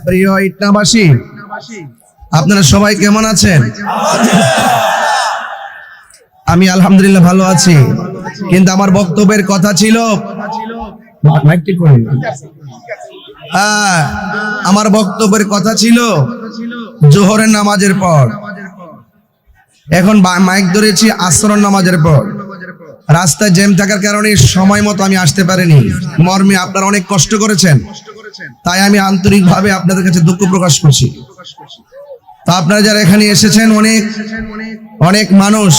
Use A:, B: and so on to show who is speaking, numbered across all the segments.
A: প্রিয় ইটনাবাসী, আপনারা সবাই কেমন আছেন? আমি আলহামদুলিল্লাহ ভালো আছি, কিন্তু আমার বক্তব্যের কথা ছিল আমার বক্তব্যের কথা ছিল জোহরের নামাজের পর। এখন মাইক ধরেছি আসরের নামাজের পর। রাস্তায় জ্যাম থাকার কারণে সময় মতো আমি আসতে পারিনি। মর্মে আপনারা অনেক কষ্ট করেছেন, তাই আমি আন্তরিকভাবে আপনাদের কাছে দুঃখ প্রকাশ করছি। তা আপনারা যারা এখানে এসেছেন, অনেক অনেক মানুষ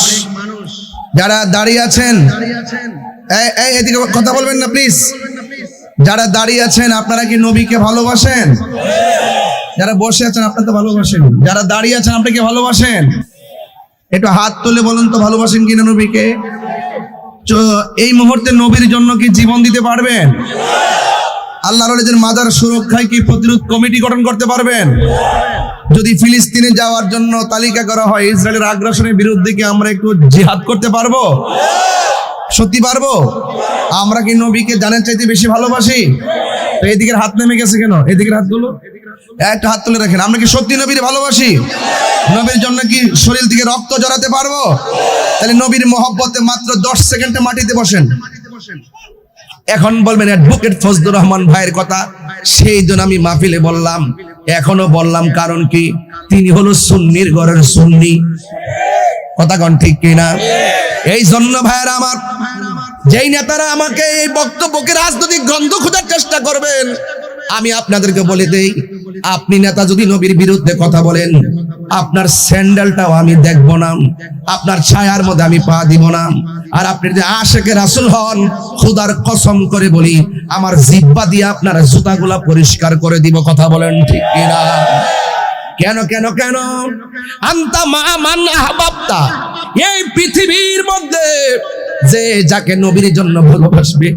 A: যারা দাঁড়িয়ে আছেন, এদিকে কথা বলবেন না প্লিজ। যারা দাঁড়িয়ে আছেন, আপনারা কি নবীকে ভালোবাসেন? যারা বসে আছেন আপনারা তো ভালোবাসেন, যারা দাঁড়িয়ে আছেন আপনি কি ভালোবাসেন? একটু হাত তুলে বলুন তো, ভালোবাসেন কিনা নবীকে? এই মুহূর্তে নবীর জন্য কি জীবন দিতে পারবেন? আল্লাহর ওলিদের মাজার সুরক্ষায় কি প্রতিরোধ কমিটি গঠন করতে পারবেন? যদি ফিলিস্তিনে যাওয়ার জন্য তালিকা করা হয়, ইসরায়েলের আগ্রাসনের বিরুদ্ধে কি আমরা একটু জিহাদ করতে পারবো? সত্যি পারবো? আমরা কি নবীকে জানের চাইতে বেশি ভালোবাসি? তো এদিকের হাত নেমে গেছে কেন? এদিকের হাতগুলো একটা হাত তুলে রাখেন। আমরা কি সত্যি নবীর ভালোবাসি? নবীর জন্য কি শরীর থেকে রক্ত জড়াতে পারবো? তাহলে নবীর মহব্বতে মাত্র 10 সেকেন্ডে মাটিতে বসেন। এখন বলবেন অ্যাডভোকেট ফজলুর রহমান ভাইয়ের কথা, সেই জন্য আমি মাহফিলে বললাম, এখনো বললাম। কারণ কি? তিনি হলো সুন্নির ঘরের সুন্নি। কথা কোন ঠিক কিনা? এই জন্য ভাইয়েরা আমার, যেই নেতারা আমাকে এই বক্তব্যকে রাজনৈতিক গন্ধ খোঁজার চেষ্টা করবেন, আমি আপনাদেরকে বলে দেই, আপনি নেতা যদি নবীর বিরুদ্ধে কথা বলেন, আপনার স্যান্ডেলটাও আমি দেখব না, আপনার ছায়ার মধ্যে আমি পা দিব না। আর আপনি যদি আশেকে রাসূল হন, খোদার কসম করে বলি, আমার জিহ্বা দিয়ে আপনার জুতাগুলা পরিষ্কার করে দিব। কথা বলেন ঠিক কিনা? কেন কেন কেন? আনতা মা মান আহবাবতা, এই পৃথিবীর মধ্যে যে যাকে নবীর জন্য ভালোবাসবে,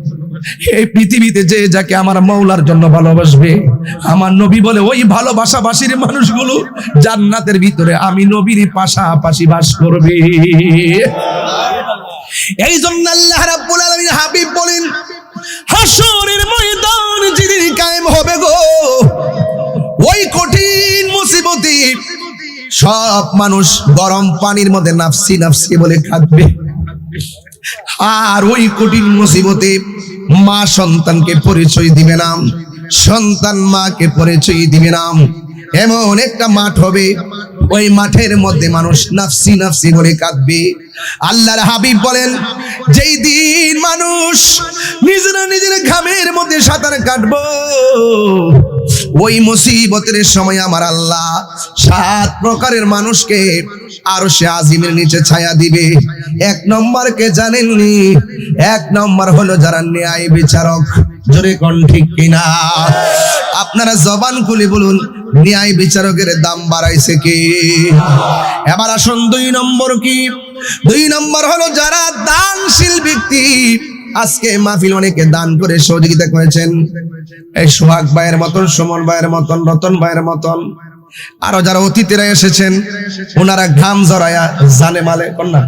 A: এই পৃথিবীতে যে যাকে আমার মাওলার জন্য ভালোবাসবে, আমার নবী বলে ওই ভালোবাসাবাসীর মানুষগুলো জান্নাতের ভিতরে আমি নবীর পাশাপাশি বাস করবে। এই জন্য আল্লাহ রাব্বুল আলামিন হাবিব বলেন, হাসরের ময়দান যেদিন কায়েম হবে গো, ওই কঠিন মুসিবতে সব মানুষ গরম পানির মধ্যে নাফসি নাফসি বলে কাঁদবে। আর ওই কঠিন মুসিবতে মা সন্তানকে পরিচয় দিবে না, সন্তান মাকে পরিচয় দিবে না। এমন একটা মাঠ হবে, ওই মাঠের মধ্যে মানুষ নাফসি নাফসি বলে কাঁদবে। আল্লাহর হাবিব বলেন, যেই দিন মানুষ নিজেরা নিজের ঘামের মধ্যে সাঁতার কাটবো, ওই মুসিবতের সময় আমার আল্লাহ 7 প্রকারের মানুষকে আরশে আজিমের নিচে ছায়া দিবে। 1 নম্বর কে জানেননি? 1 নম্বর হলো যারা ন্যায় বিচারক। জোরে কোন ঠিক কিনা? আপনারা জবান খুলে বলুন, ন্যায় বিচারকের দাম বাড়াইছে কে? এবার আসুন 2 নম্বর কি? 2 নম্বর হলো যারা দানশীল ব্যক্তি। আজকে মাহফিল অনেকে দান করে সহযোগিতা করেছেন, এই সোহাগ ভাইয়ের মতন, সুমন ভাইয়ের মতন, রতন ভাইয়ের মতন, আরো যারা অতিথিরা এসেছেন, ওনারা ঘাম জড়ায়া জানে মালে কন্যা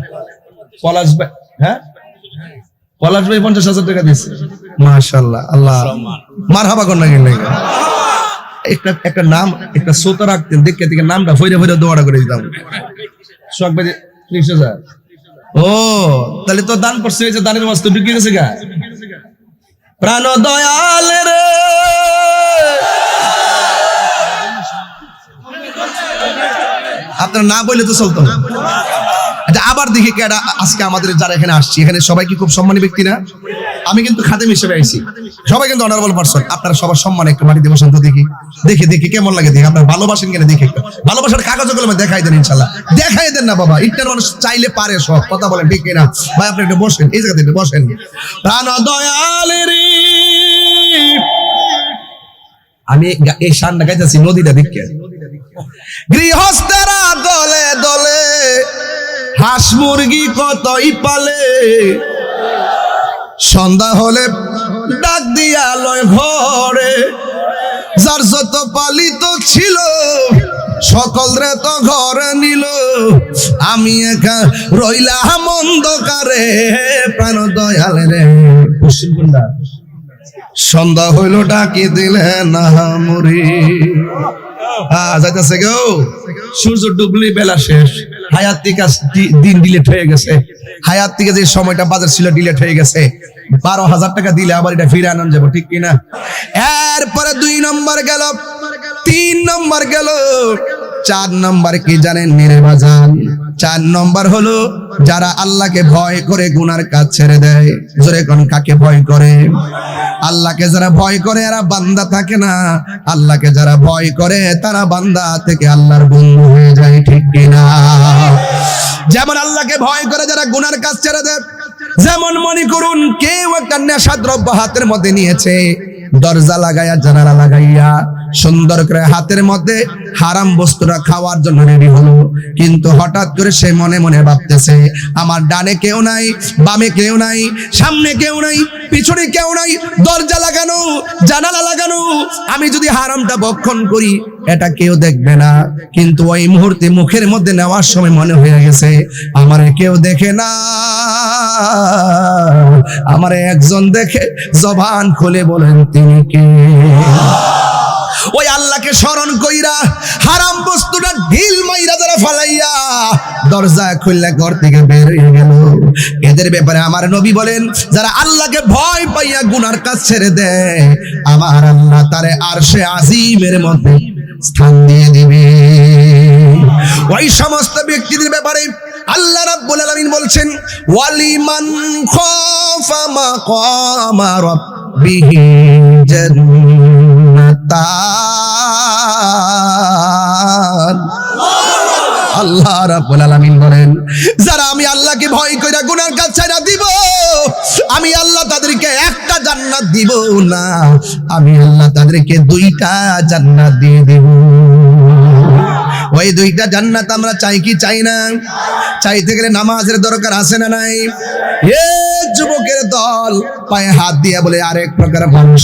A: পলাশ ভাই, হ্যাঁ পলাশ ভাই 50,000 টাকা দিয়েছে। মাশাআল্লাহ, আল্লাহ মারহাবা কন্যা। গেলে একটা নাম, একটা সোতা রাখতেন, দেখে থেকে নামটা ফইরা ফইরা দোয়াটা করে দিতাম। সোহাগ ভাই 30,000। ও তাহলে তো দান করছে, এই যে দানের মাছ তো ঢুকে গেছে গা। প্রাণ দয়াল রে, আপনার না বললে তো চলতো না। আচ্ছা, আবার দেখি কেডা আজকে আমাদের যারা এখানে আসছি, এখানে সবাই কি খুব সম্মানী ব্যক্তি না? আমি কিন্তু খাদেম হিসেবে আইছি, সবাই কিন্তু অনারেবল পারসন। আপনারা সবার সম্মান একটু মাটিতে বসেন তো, দেখি দেখি দেখি কেমন লাগে, দেখি আপনারা ভালোবাসেন কিনা দেখি। ভালোবাসার কাগজ কলমে দেখাই দেন, ইনশাল্লাহ দেখাই দেন না বাবা। ইন্টার মানুষ চাইলে পারে সব। কথা বলেন ঠিক কিনা? ভাই আপনি একটু বসেন, এই জায়গাতে একটু বসেন। প্রাণ দয়ালের, আমি এই শানটা গাইতেছি নদীটা দেখে। গৃহস্থেরা দলে দলে হাঁস মুরগি কতই পালে, সন্ধ্যা হলে ডাক দিয়া লয় ঘরে, যার যত পালিত ছিল সকল রে তো ঘরে নিল, আমি একা রইলাম অন্ধকারে। প্রাণ দয়াল রে, পশ্চিম কোনটা? সন্ধ্যা হইল ডাকি দিলে না মুড়ি। যাইতেছে গো, সূর্য ডুবলি বেলা শেষ, হায়াত থেকে দিন ডিলেট হয়ে গেছে, হায়াত থেকে যে সময়টা বাজার ছিল ডিলেট হয়ে গেছে। 12,000 টাকা দিলে আবার এটা ফিরে আনন্দ যাবো, ঠিক কিনা? এরপরে 2 নম্বর গেল, 3 নম্বর গেল, 4 নম্বর কি জানেন মেরে বাজান? 4 নম্বর হলো যারা আল্লাহকে ভয় করে গুনার কাজ ছেড়ে দেয়। জোরে কোন কাকে ভয় করে? আল্লাহকে যারা ভয় করে এরা বান্দা থাকে না, আল্লাহকে যারা ভয় করে তারা বান্দা থেকে আল্লাহর বন্ধু হয়ে যায়, ঠিক কিনা? যেমন আল্লাহকে ভয় করে যারা গুনার কাজ ছেড়ে দেয়, যেমন মনে করুন কেউ একটা নেশাদ্রব্য হাতের মধ্যে নিয়েছে, দরজা লাগাইয়া জানালা লাগাইয়া সুন্দর করে হাতের মধ্যে হারাম বস্তুটা খাওয়ার জন্য রেডি হলো, কিন্তু হঠাৎ করে সে মনে মনে ভাবতেছে আমার ডানে কেউ নাই, বামে কেউ নাই, সামনে কেউ নাই, পিছনে কেউ নাই, দরজা লাগানো, জানালা লাগানো, আমি যদি হারামটা ভক্ষণ করি এটা কেউ দেখবে না। কিন্তু ওই মুহূর্তে মুখের মধ্যে নেওয়ার সময় মনে হয়ে গেছে আমারে কেউ দেখে না, আমারে একজন দেখে, জবান খুলে বলেন তিনি কে? ওই আল্লাহকে স্মরণ কইরা হারাম বস্তুটা ঢিল মাইরা যারা ফালাইয়া দরজা খুললে ঘর থেকে বের হয়ে গেল, এদের ব্যাপারে আমার নবী বলেন যারা আল্লাহকে ভয় পাইয়া গুনার কাজ ছেড়ে দেয় আমার আল্লাহ তারে আরশে আজিমের মধ্যে স্থান দিয়ে দিবে। ওই সমস্ত ব্যক্তিদের ব্যাপারে আল্লাহ রাব্বুল আলামিন বলছেন ওয়ালিমান খাফা মাকামা রাব্বিহি জান্নাতান। আল্লাহ রাব্বুল আলামিন বলেন যারা আমি আল্লাহকে ভয় কইরা গুনার কাজ ছাইড়া দিব, আমি আল্লাহ তাদেরকে একটা জান্নাত দিব না, আমি আল্লাহ তাদেরকে 2টা জান্নাত দিয়ে দেব। ওই 2টা জান্নাত আমরা চাই কি চাই না? চাইতে গেলে নামাজের দরকার আছে না নাই? এ যুবকের দল পায়ে হাত দিয়ে বলে আরেক প্রকার মানুষ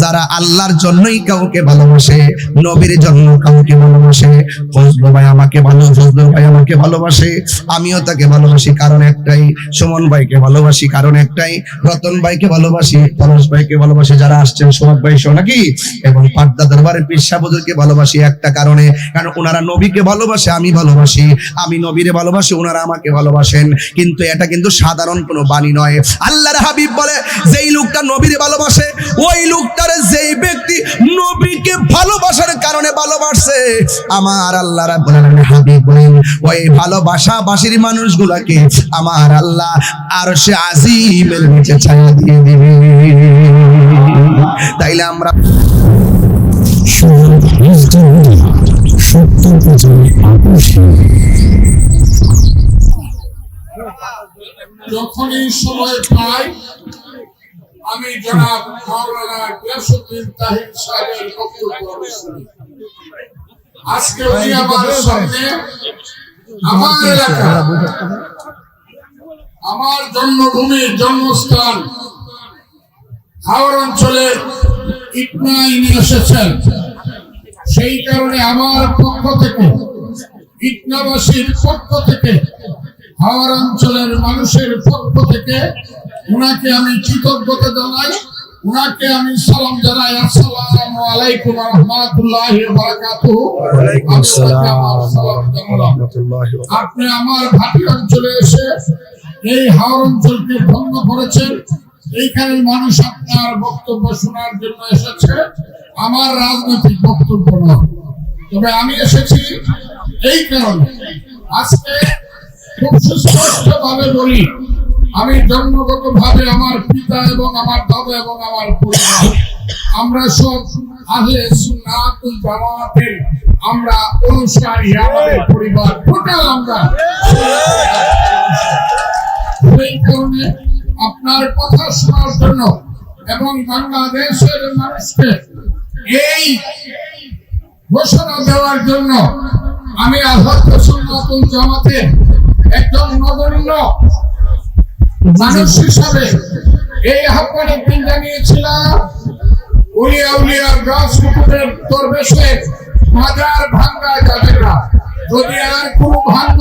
A: যারা আল্লাহর জন্যই কাউকে ভালোবাসে, নবীর জন্য কাউকে ভালোবাসে, ফজলু ভাই আমাকে ফজলু ভাই আমাকে ভালোবাসে, আমিও তাকে ভালোবাসি কারণ একটাই, সুমন ভাইকে ভালোবাসি কারণ একটাই, রতন ভাইকে ভালোবাসি, পরশ ভাইকে ভালোবাসি, যারা আসছেন সোহাগ ভাই সহ নাকি, এবং পাটদা দরবারের পীর সাহেব হুজুরকে ভালোবাসি একটা কারণে, কারণ ওনারা নবীকে ভালোবাসে, আমি ভালোবাসি, আমি নবীরে ভালোবাসি, ওনারা আমাকে ভালোবাসেন। কিন্তু এটা কিন্তু সাধারণ কোনো বাণী নয়। আল্লাহর হাবিব বলে যেই লোকটা নবীরে ভালোবাসে, ওই লোকটারে যেই ব্যক্তি নবীকে ভালোবাসার কারণে ভালোবাসে, আমার আল্লাহ রাব্বুল আলামিন হাবিব বলেন ওই ভালোবাসাবাসীর মানুষগুলোকে আমার আল্লাহ আরশে আজিমের নিচে ছায়া দিয়ে দিবে। তাইলে আমরা
B: যখনই সময় পাই আমি জনাব মাওলানা গিয়াসউদ্দিন তাহির সাহেবের বক্তব্য শুনি। আজকে উনি আমার সামনে আমার এলাকা, আমার জন্মভূমি, জন্মস্থান হাওড় অঞ্চলে ইটনায় নিয়ে এসেছেন। সেই কারণে আমার পক্ষ থেকে, ইটনাবাসীর পক্ষ থেকে, হাওড় অঞ্চলের মানুষের পক্ষ থেকে উনাকে আমি কৃতজ্ঞতা জানাই, উনাকে আমি সালাম জানাই। আসসালামু আলাইকুম ওয়া রাহমাতুল্লাহি ওয়া বারাকাতুহু। ওয়ালাইকুম আসসালাম ওয়া রাহমাতুল্লাহি ওয়া বারাকাতুহু। আপনি আমার ভাটি অঞ্চলে এসে এই হাওড় অঞ্চলকে ধন্য করেছেন। এইখানে মানুষ আপনার বক্তব্য শোনার জন্য এসেছে, আমার রাজনৈতিক বক্তব্য নয়। তবে আমি এসেছি এই কারণে, আজকে খুব সুস্পষ্ট ভাবে বলি, আমি জন্মগতভাবে আমার পিতা এবং আমার দাদা এবং আমার পরিবার, আমরা সব আহলে সুন্নাত ওয়াল জামাতের আমরা অনুসারী, আমাদের পরিবার টোটাল আমরা। সেই কারণে আপনার কথা শোনার জন্য এবং বাংলাদেশের মানুষকে এই ঘোষণা দেওয়ার জন্য আমি আহলে সুন্নাত ওয়াল জামাতের একজন নগণ্য মানুষ হিসাবে এই আহ্বানের দিন জানিয়েছিলাম। উলিয়া উলিয়ার গাছ কুকুরের দরবেশে মাজার ভাঙ্গা যাবে না, যদি আর কোনো ভাঙ্গ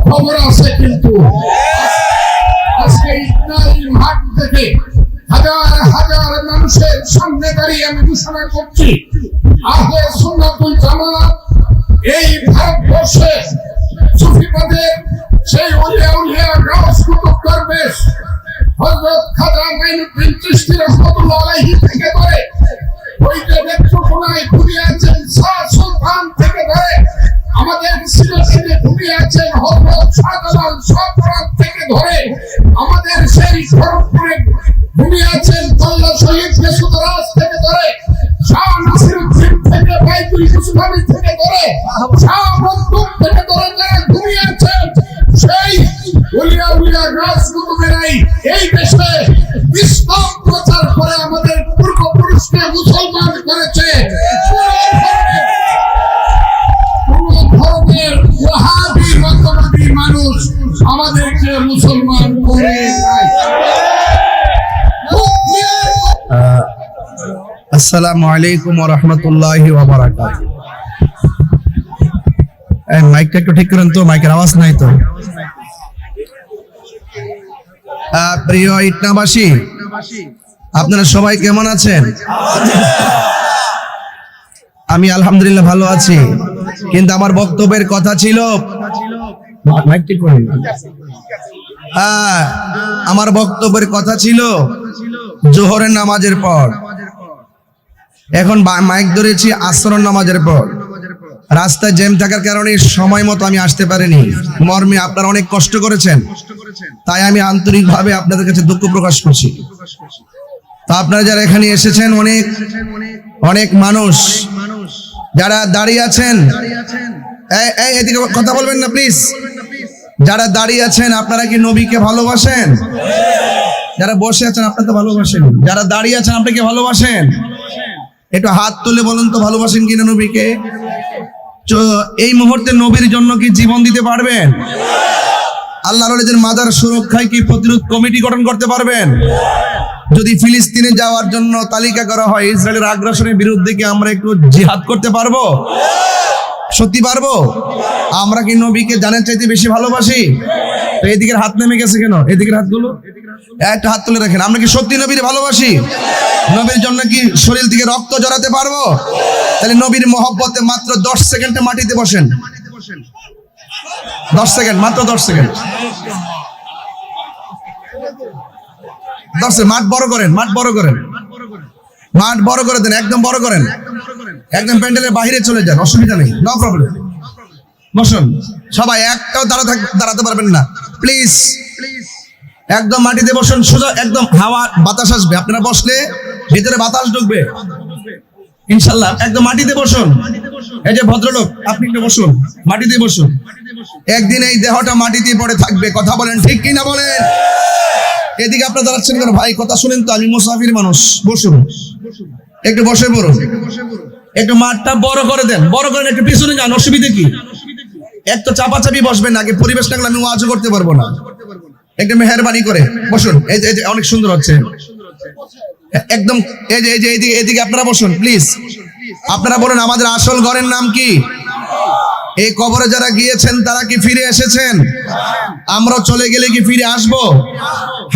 B: খবর আছে। কিন্তু আজকে ইসরায়েল মাঠ থেকে হাজার হাজার মানুষের সামনে দাঁড়িয়ে আমি ঘোষণা করছি, আহলে সুন্নাতুল জামাত এই ভারতবর্ষে সুফিবাদের সেই উলিয়া গাউস কুতুব দরবেশ হযরত খাজা মাইনুদ্দিন চিশতি রাহমাতুল্লাহ আলাইহি থেকে ধরে ওই যে নেত্রকোনায় ঘুরে আছেন শাহ সুলতান থেকে ধরে আমাদের সিলেটে ঘুরে আছেন হযরত শাহজালাল শাহপরান থেকে ধরে আমাদের সেই খড়গপুরে ঘুরে আছেন মোল্লা শহীদ মেসুদরাজ থেকে ধরে শাহ নাসিরউদ্দিন থেকে বাইতুল মুসলিম থেকে ধরে শাহ মখদুম থেকে ধরে যারা ঘুরে আছেন সেই উলিয়া গাছ কুতুবেরাই এই দেশে ইসলাম প্রচার করে আমাদের পূর্বপুরুষকে মুসলমান করেছে। কোন ধরনের ওয়াহাবি মতবাদী মানুষ আমাদেরকে মুসলমান করে নাই।
A: আসসালামু আলাইকুম ওয়া রাহমাতুল্লাহি ওয়া বারাকাতুহু। এই মাইকটা একটু ঠিক করেন তো, মাইকের আওয়াজ নাই তো। প্রিয় ইটনাবাসী, আপনারা সবাই কেমন আছেন? আমি আলহামদুলিল্লাহ ভালো আছি, কিন্তু আমার বক্তব্যের কথা ছিল আমার বক্তব্যের কথা ছিল জোহরের নামাজের পর। এখন মাইক ধরেছি আসরের নামাজের পর। রাস্তায় জ্যাম থাকার কারণে সময় মতো আমি আসতে পারিনি। মর্মে আপনারা অনেক কষ্ট করেছেন, তাই আমি আন্তরিকভাবে আপনাদের কাছে দুঃখ প্রকাশ করছি। তো আপনারা যারা এখানে এসেছেন, অনেক অনেক মানুষ যারা দাঁড়িয়ে আছেন, এদিকে কথা বলবেন না প্লিজ। যারা দাঁড়িয়ে আছেন, আপনারা কি নবীকে ভালোবাসেন? যারা বসে আছেন আপনারা তো ভালোবাসেন, যারা দাঁড়িয়ে আছেন আপনি কি ভালোবাসেন? একটু হাত তুলে বলুন তো, ভালোবাসেন কিনা নবীকে? এই মুহূর্তে নবীর জন্য কি জীবন দিতে পারবেন? আল্লাহর ওলিদের মাদার সুরক্ষায় কি প্রতিরোধ কমিটি গঠন করতে পারবেন? যদি ফিলিস্তিনে যাওয়ার জন্য তালিকা করা হয়, ইসরায়েলের আগ্রাসনের বিরুদ্ধে কি আমরা একটু জিহাদ করতে পারবো? সত্যি পারবো? আমরা কি নবীকে জানের চাইতে বেশি ভালোবাসি? তো এদিকের হাত নেমে গেছে কেন? এদিকের হাতগুলো একটা হাত তুলে রাখেন। আমরা কি সত্যি নবীর ভালোবাসি? নবীর জন্য কি শরীর থেকে রক্ত জড়াতে পারবো? তাহলে নবীর মহব্বতে মাত্র 10 সেকেন্ডে মাটিতে বসেন। 10 সেকেন্ড, মাত্র 10 সেকেন্ড। 10 মাঠ বড় করেন, মাঠ বড় করেন, মাঠ বড় করে দেন, একদম বড় করেন, একদম প্যান্ডেলের বাইরে চলে যান, অসুবিধা নেই, নো প্রবলেম। বসুন সবাই, একটাও দাঁড়াতে পারবেন না প্লিজ। একদম মাটিতে বসুন, সোজা একদম হাওয়া বাতাস আসবে, আপনারা বসলে ভিতরে বাতাস ঢুকবে ইনশাল্লাহ। একদম মাটিতে বসুন। এই যে ভদ্রলোক, আপনি একটু বসুন, মাটিতে বসুন। একদিন এই দেহটা মাটিতে পড়ে থাকবে, কথা বলেন ঠিক কিনা বলেন? এদিকে আপনারা দাঁড়াচ্ছেন কেন ভাই? কথা শুনেন তো, আমি মুসাফির মানুষ। বসুন, একটু বসে পড়ুন, একটু মাঠটা বড় করে দেন, বড় করেন, একটু পিছনে যান, অসুবিধা কি? একটু চাপাচাপি বসবেন না, আগে পরিবেশ না গেলে আমি ওয়াজও করতে পারবো না। একটু মেহেরবানি করে বসুন। এই যে অনেক সুন্দর হচ্ছে, একদম এই যে এদিকে আপনারা বসুন প্লিজ। আপনারা বলেন আমাদের আসল ঘরের নাম কি? এই কবরে যারা গিয়েছেন তারা কি ফিরে এসেছেন? আমরা চলে গেলে কি ফিরে আসবো?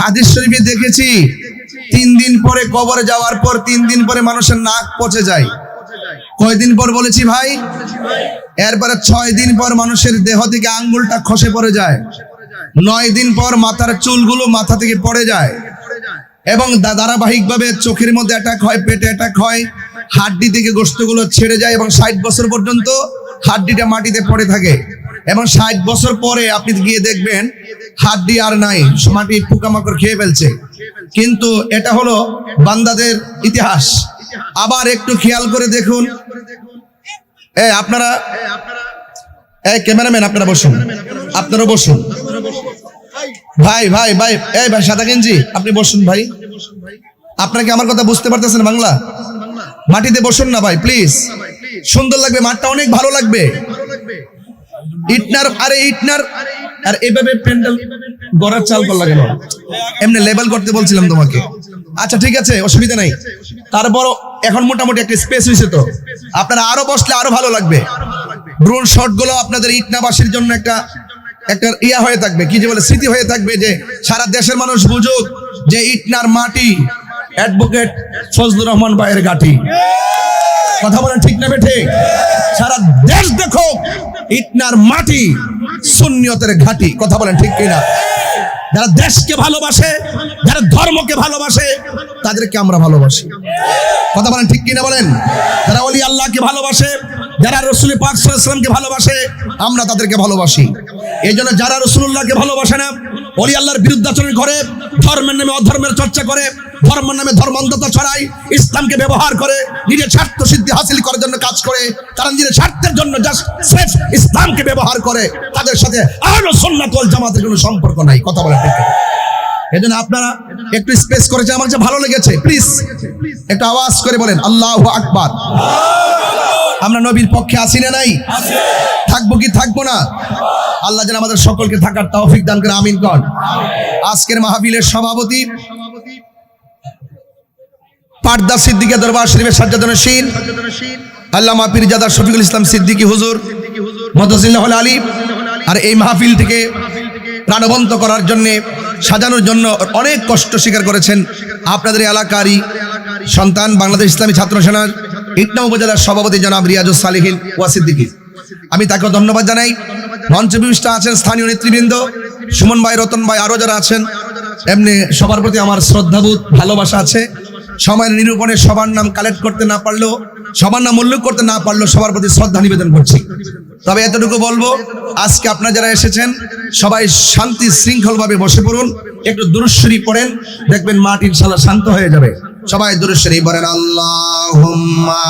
A: হাদিস শরীফে দেখেছি 3 দিন পরে কবরে যাওয়ার পর 3 দিন পরে মানুষের নাক পচে যায়। কয়দিন পর বলেছি ভাই? এরপরে 6 দিন পর মানুষের দেহ থেকে আঙ্গুলটা খসে পড়ে যায়। 9 দিন পর মাথার চুলগুলো মাথা থেকে পড়ে যায়, এবং ধারাবাহিকভাবে চোখের মধ্যে অ্যাটাক হয়, পেটে অ্যাটাক হয়, হাড্ডি থেকে গোশতগুলো ছেড়ে যায়, এবং 60 বছর পর্যন্ত হাড্ডিটা মাটিতে পড়ে থাকে। এবং 60 বছর পরে আপনি গিয়ে দেখবেন হাড্ডি আর নাই, মাটি পোকামাকড় খেয়ে ফেলছে। কিন্তু এটা হলো বান্দাদের ইতিহাস। আবার একটু খেয়াল করে দেখুন, আপনারা ক্যামেরাম্যান আপনারা বসুন, আপনারা বসুন ভাই, ভাই ভাই, ভাই সাদা গেঞ্জি আপনি বসুন ভাই। আপনারা কি আমার কথা বুঝতে পারতেছেন বাংলা? মাটিতে বসুন না ভাই প্লিজ, সুন্দর লাগবে, মাঠটা অনেক ভালো লাগবে। ইটনার আর এইভাবে প্যান্ডেল গড়ার চাল করা লাগে না, এমনি লেভেল করতে বলছিলাম তোমাকে। আচ্ছা ঠিক আছে, অসুবিধা নাই। তারপর এখন মোটামুটি একটা স্পেস হয়েছে, তো আপনারা আরো বসলে আরো ভালো লাগবে। ড্রোন শট গুলো আপনাদের ইটনাবাসীর জন্য একটা ইয়া হয়ে থাকবে, কি যে বলে স্মৃতি হয়ে থাকবে, যে সারা দেশের মানুষ বুঝুক যে ইটনার মাটি অ্যাডভোকেট ফজলুর রহমান ভাইয়ের ঘাঁটি। কথা বলেন ঠিক না বেঠে? সারা দেশ দেখো ইটনার মাটি সুন্নিয়তের ঘাঁটি। কথা বলেন ঠিক কিনা? যারা দেশকে ভালোবাসে, যারা ধর্মকে ভালোবাসে, তাদেরকে আমরা ভালোবাসি। কথা বলেন ঠিক কিনা বলেন? যারা ওলি আল্লাহকে ভালোবাসে, যারা রাসূল পাক সাল্লাল্লাহু আলাইহি ওয়াসাল্লামকে ভালোবাসে, আমরা তাদেরকে ভালোবাসি। এই জন্য যারা রাসূলুল্লাহকে ভালোবাসে না, ওলি আল্লাহর বিরুদ্ধাচরণ করে, ধর্মের নামে অধর্মের চর্চা করে, ধর্মের নামে ধর্মান্ধতা ছড়ায়, ইসলামকে ব্যবহার করে নিজের স্বার্থ সিদ্ধি হাসিল করার জন্য কাজ করে, তারা নিজের স্বার্থের জন্য জাস্ট সেফ ইসলামকে ব্যবহার করে, তাদের সাথে আহলে সুন্নাত ওয়াল জামাতের কোনো সম্পর্ক নাই। কথা বলেন ঠিক? এজন্য আপনারা একটু স্পেস করেছে, আমার কাছে ভালো লেগেছে। প্লিজ একটু আওয়াজ করে বলেন আল্লাহু আকবার। আমরা নবীর পক্ষে আছি না নাই? থাকবো কি থাকবো না? আল্লাহ যেন আমাদের সকলকে থাকার তৌফিক দান করে, আমিন কন। আজকের মাহফিলের সভাপতি পাটদা সিদ্দিকী দরবার শরীফের সাজ্জাদুন্নশীন আল্লামা পীরজাদা শফিকুল ইসলাম সিদ্দিকী হুজুর মদজিল্লাহুল আলী। আর এই মাহফিলটিকে প্রাণবন্ত করার জন্য, সাজানোর জন্য অনেক কষ্ট স্বীকার করেছেন আপনাদের এলাকারই সন্তান, বাংলাদেশ ইসলামী ছাত্র সেনার ইটনা উপজেলার সভাপতি জনাব রিয়াজুস সালিহিন ওয়া সিদ্দিকী। আমি তাকে ধন্যবাদ জানাই। মঞ্চে বিশিষ্ট আছেন স্থানীয় নেতৃবৃন্দ, সুমন ভাই, রতন ভাই, আরো যারা আছেন, এমনি সবার প্রতি আমার শ্রদ্ধাবোধ ভালোবাসা আছে। সময়ের নিরূপণে সবার নাম কালেক্ট করতে না পারলেও, সবার নাম উল্লেখ করতে না পারলেও সবার প্রতি শ্রদ্ধা নিবেদন করছি। তবে এতটুকু বলবো, আজকে আপনারা যারা এসেছেন সবাই শান্তি শৃঙ্খল ভাবে বসে পড়ুন, একটু দুরূদ শরীফ পড়েন, দেখবেন মাঠ ইনশাআল্লাহ শান্ত হয়ে যাবে। সবাই দুরূদ শরীফ পড়েন। আল্লাহুম্মা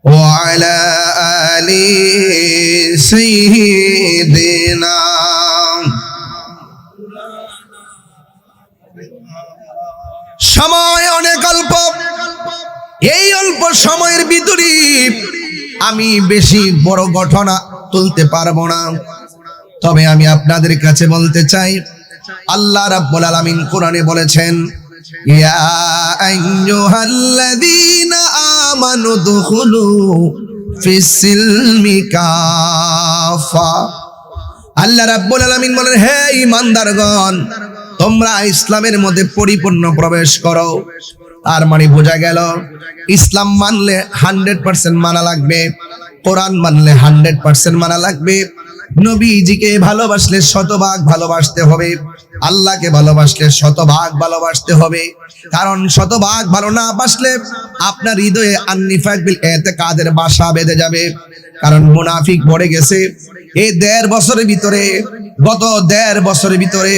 A: وعلى آل سيدنا সময় অনেক অল্প, এই অল্প সময়ের ভিতরে আমি বেশি বড় ঘটনা তুলতে পারবো না। তবে আমি আপনাদের কাছে বলতে চাই, আল্লাহ রাব্বুল আলামিন কোরআনে বলেছেন, ইয়া আইয়ুহাল্লাযীনা আমানু দুখুলু ফিস-সিলমি কাফা। আল্লাহ রাব্বুল আলামিন বলেন, হে ঈমানদারগণ, তোমরা ইসলামের মধ্যে পরিপূর্ণ প্রবেশ করো। তার মানে বোঝা গেল, ইসলাম মানলে 100% মানা লাগবে, কোরআন মানলে 100% মানা লাগবে, নবীজিকে ভালোবাসলে শতভাগ ভালোবাসতে হবে, আল্লাহকে ভালোবাসলে শতভাগ ভালোবাসতে হবে। কারণ শতভাগ ভালো না বাসলে আপনার হৃদয়ে আন্নিফাক বিল ইতিকাদের বাসা বেঁধে যাবে। কারণ মুনাফিক ভরে গেছে। এই 1.5 বছরের ভিতরে, গত 1.5 বছরের ভিতরে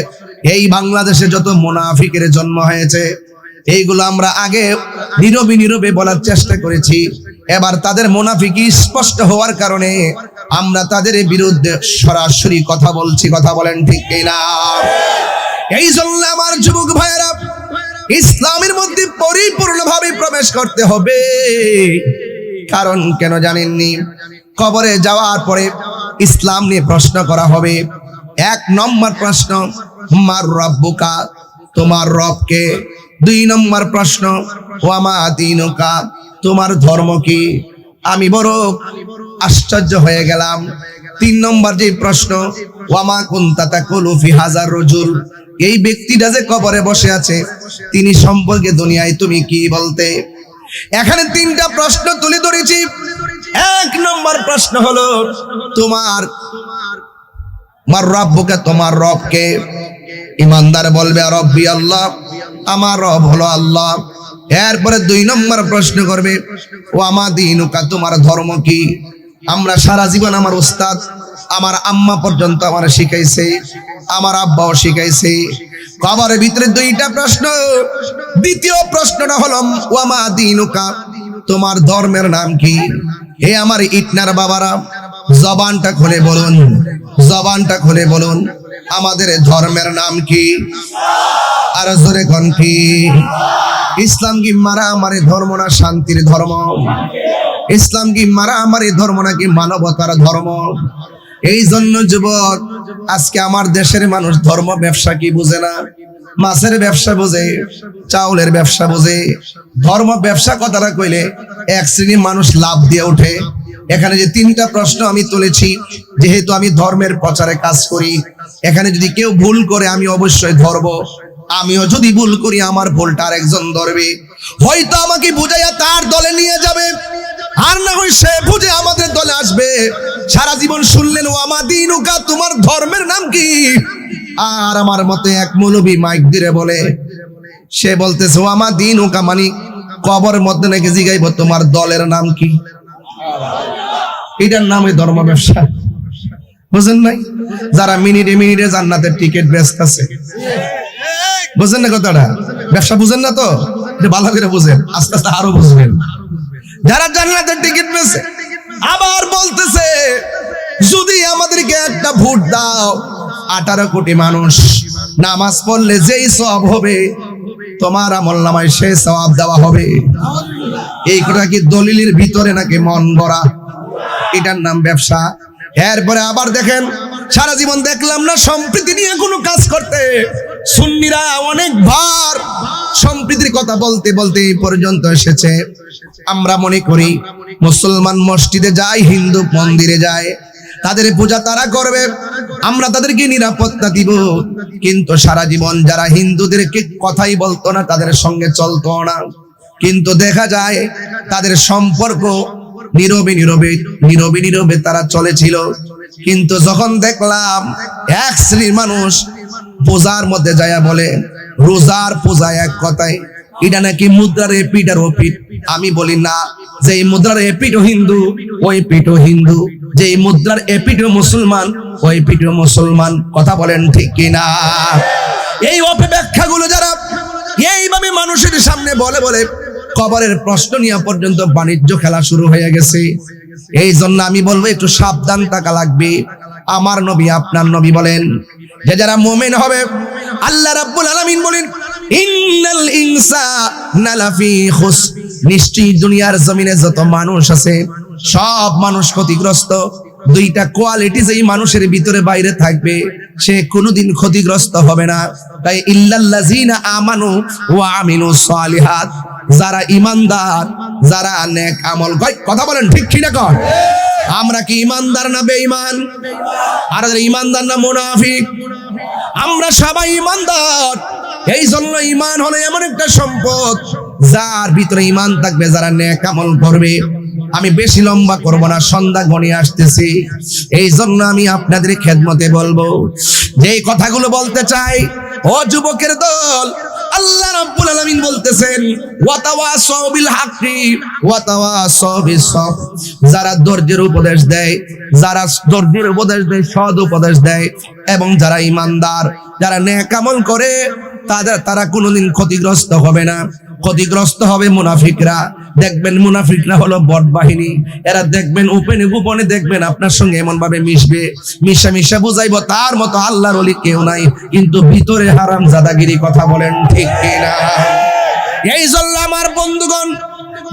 A: এই বাংলাদেশে যত মুনাফিকের জন্ম হয়েছে, এইগুলো আমরা আগে নীরবে বলার চেষ্টা করেছি। এবার তাদের মুনাফিকি স্পষ্ট হওয়ার কারণে আমরা তাদের বিরুদ্ধে সরাসরি কথা বলছি। কথা বলেন ঠিক কিনা? এই জন্য আমার যুবক ভাইয়েরা, ইসলামের মধ্যে পরিপূর্ণভাবে প্রবেশ করতে হবে। কারণ কেন জানেননি? কবরে যাওয়ার পরে ইসলাম নিয়ে প্রশ্ন করা হবে। 1 নম্বর প্রশ্ন, মার রাব্বুকা, তোমার রব কে? 2 নম্বর প্রশ্ন, ওয়া মা দীনুকা, তোমার ধর্ম কি? আমি বড় আশ্চর্য হয়ে গেলাম। 3 নম্বর যে প্রশ্ন, ওয়া মা কুনতা তাকুলু ফি হাজার রাজুল, এই ব্যক্তিটা যে কবরে বসে আছে, তিনি সম্পর্কে দুনিয়ায় তুমি কি বলতে? এখানে 3টা প্রশ্ন তুলে ধরেছি। 1 নম্বর প্রশ্ন হলো, তোমার মার রাব্বুকা, তোমার রব কে? ইমানদার বলবে রব্বি আল্লাহ, আমার রব হলো আল্লাহ। এরপরে 2 নম্বর প্রশ্ন করবে, ওয়া মা দীনুকা, তোমার ধর্ম কি? আমরা সারা জীবন, আমার উস্তাদ, আমার আম্মা পর্যন্ত আমার শিখাইছে, আমার আব্বাও শিখাইছে। কবরের ভিতরে 2টা প্রশ্ন। দ্বিতীয় প্রশ্নটা হলো, ওয়া মা দীনুকা, তোমার ধর্মের নাম কি? হে আমার ইটনার বাবারা, জবানটা খুলে বলুন, জবানটা খুলে বলুন, আমাদের ধর্মের নাম কি? আর জোরে কোন কি? ইসলাম কি মারামারি ধর্ম না শান্তির ধর্ম? ইসলাম কি মারামারি ধর্ম নাকি মানবতার ধর্ম? এই জন্য যুবক, আজকে আমার দেশের মানুষ ধর্ম ব্যবসা কি বুঝে না। মাছের ব্যবসা বোঝে, চাউলের ব্যবসা বোঝে। ধর্ম ব্যবসা কথাটা কইলে 1 শ্রেণীর মানুষ লাভ দিয়ে ওঠে, এখানে যে 3টা প্রশ্ন আমি তুলেছি, যেহেতু আমি ধর্মের প্রচারে কাজ করি, এখানে যদি কেউ ভুল করে আমি অবশ্যই ধরব। আমিও যদি ভুল করি আমার ভুলটা আরেকজন ধরবে, হয়তো আমাকে বুঝাইয়া তার দলে নিয়ে যাবে, আর না হয় সে বুঝে আমাদের দলে আসবে। সারা জীবন শুনলেন ওয়ামা দিনুকা, তোমার ধর্মের নাম কি? আর আমার মতে এক মৌলবী মাইক দিয়ে বলে, সে বলতেছে ওয়ামা দিনুকা মানে কবরের মধ্যে নাকি জিগাইব তোমার দলের নাম কি। এটার নামে ধর্ম ব্যবসা, বুঝেন নাই? যারা মিনিটে মিনিটে জান্নাতের টিকিট বেচতেছে, বুঝেন না কথাটা? ব্যবসা বুঝেন না তো? এটা ভালো করে বুঝেন, আস্তে আস্তে আরো বুঝবেন। যারা জান্নাতের টিকিট বেচে আবার বলতেছে যদি আমাদেরকে একটা ভোট দাও, 18 কোটি মানুষ নামাজ পড়লে যেই সওয়াব হবে তোমার আমলনামায় সেই সওয়াব দেওয়া হবে। এই কথা কি দলিলের ভিতরে নাকি মন গড়া? এটার নাম ব্যবসা। এরপরে আবার দেখেন, সারা জীবন দেখলাম না সম্প্রীতি নিয়ে কোনো কাজ করতে। সুন্নিরা অনেকবার সম্প্রীতির কথা বলতে বলতে এই পর্যন্ত এসেছে। আমরা মনে করি মুসলমান মসজিদে যায়, হিন্দু মন্দিরে যায়, তাদের পূজা তারা করবে, আমরা তাদেরকে নিরাপত্তা দিব। কিন্তু সারা জীবন যারা হিন্দুদেরকে কথাই বলতো না, তাদের সঙ্গে চলতো না, কিন্তু দেখা যায় তাদের সম্পর্ক নীরবে নীরবে নীরবে নীরবে তারা চলেছিল। কিন্তু যখন দেখলাম এক শ্রেণীর মানুষ পূজার মধ্যে যায়া বলে রোজার পূজা, এক কথায় এটা নাকি মুদ্রার এপিট আর ওপিট। আমি বলি না, যে মুদ্রার এপিটও হিন্দু ওই পিঠও হিন্দু, যে মুদ্রার এপিটও মুসলমান ওই পিঠও মুসলমান। কথা বলেন ঠিক কিনা? এই অপব্যাখ্যাগুলো যারা এইভাবে মানুষের সামনে বলে বলে কবরের প্রশ্ন নিয়ে পর্যন্ত বাণিজ্য খেলা শুরু হয়ে গেছে। এই জন্য আমি বলবো একটু সাবধান থাকা লাগবে। আমার নবী আপনার নবী বলেন যে যারা মুমিন হবে, আল্লাহ রাব্বুল আলামিন বলেন ইন্নাল ইনসানা লাফি খুস, নিশ্চয়ই দুনিয়ার জমিনে যত মানুষ আছে সব মানুষ ক্ষতিগ্রস্ত। 2টা কোয়ালিটি যেই মানুষের ভিতরে বাইরে থাকবে সে কোনোদিন ক্ষতিগ্রস্ত হবে না। তাই ইল্লাল্লাযিনা আমানু ওয়া আমিলুস সালিহাত, যারা ইমানদার, যারা নেক আমল করে। কথা বলেন ঠিক কি না? কর আমরা কি ইমানদার না বেঈমান? আর ইমানদার না মুনাফিক? আমরা সবাই ইমানদার। এই জন্য ইমান হলো এমন একটা সম্পদ, যার ভিতরে ইমান থাকবে, যারা নেক আমল করবে। আমি বেশি লম্বা করব না, সন্ধ্যা গণিয়ে আসতেছি। এই জন্য আমি আপনাদের খেদমতে বলবো, যে কথাগুলো বলতে চাই, ও যুবকের দল, আল্লাহ রাব্বুল আলামিন বলতেছেন ওয়াতাওয়াসাউ বিল হাক্কি ওয়াতাওয়াসাউ বিস সাবর, যারা ধৈর্যের উপদেশ দেয়, যারা ধৈর্যের উপদেশ দেয়, সৎ উপদেশ দেয়, এবং যারা ইমানদার, যারা নেক আমল করে, তারা কোনোদিন ক্ষতিগ্রস্ত হবে না। ক্ষতিগ্রস্ত হবে মুনাফিকরা। দেখবেন মুনাফিকরা হলো বট বাহিনী, এরা দেখবেন উপেনে গোপনে দেখবেন আপনার সঙ্গে এমন ভাবে মিশবে, মিশা বুঝাইবো তার মতো আল্লাহর ওলি কেউ নাই, কিন্তু ভিতরে হারাম জাদাগিরি। কথা বলেন ঠিক কিনা? এই জন্য আমার বন্ধুগণ,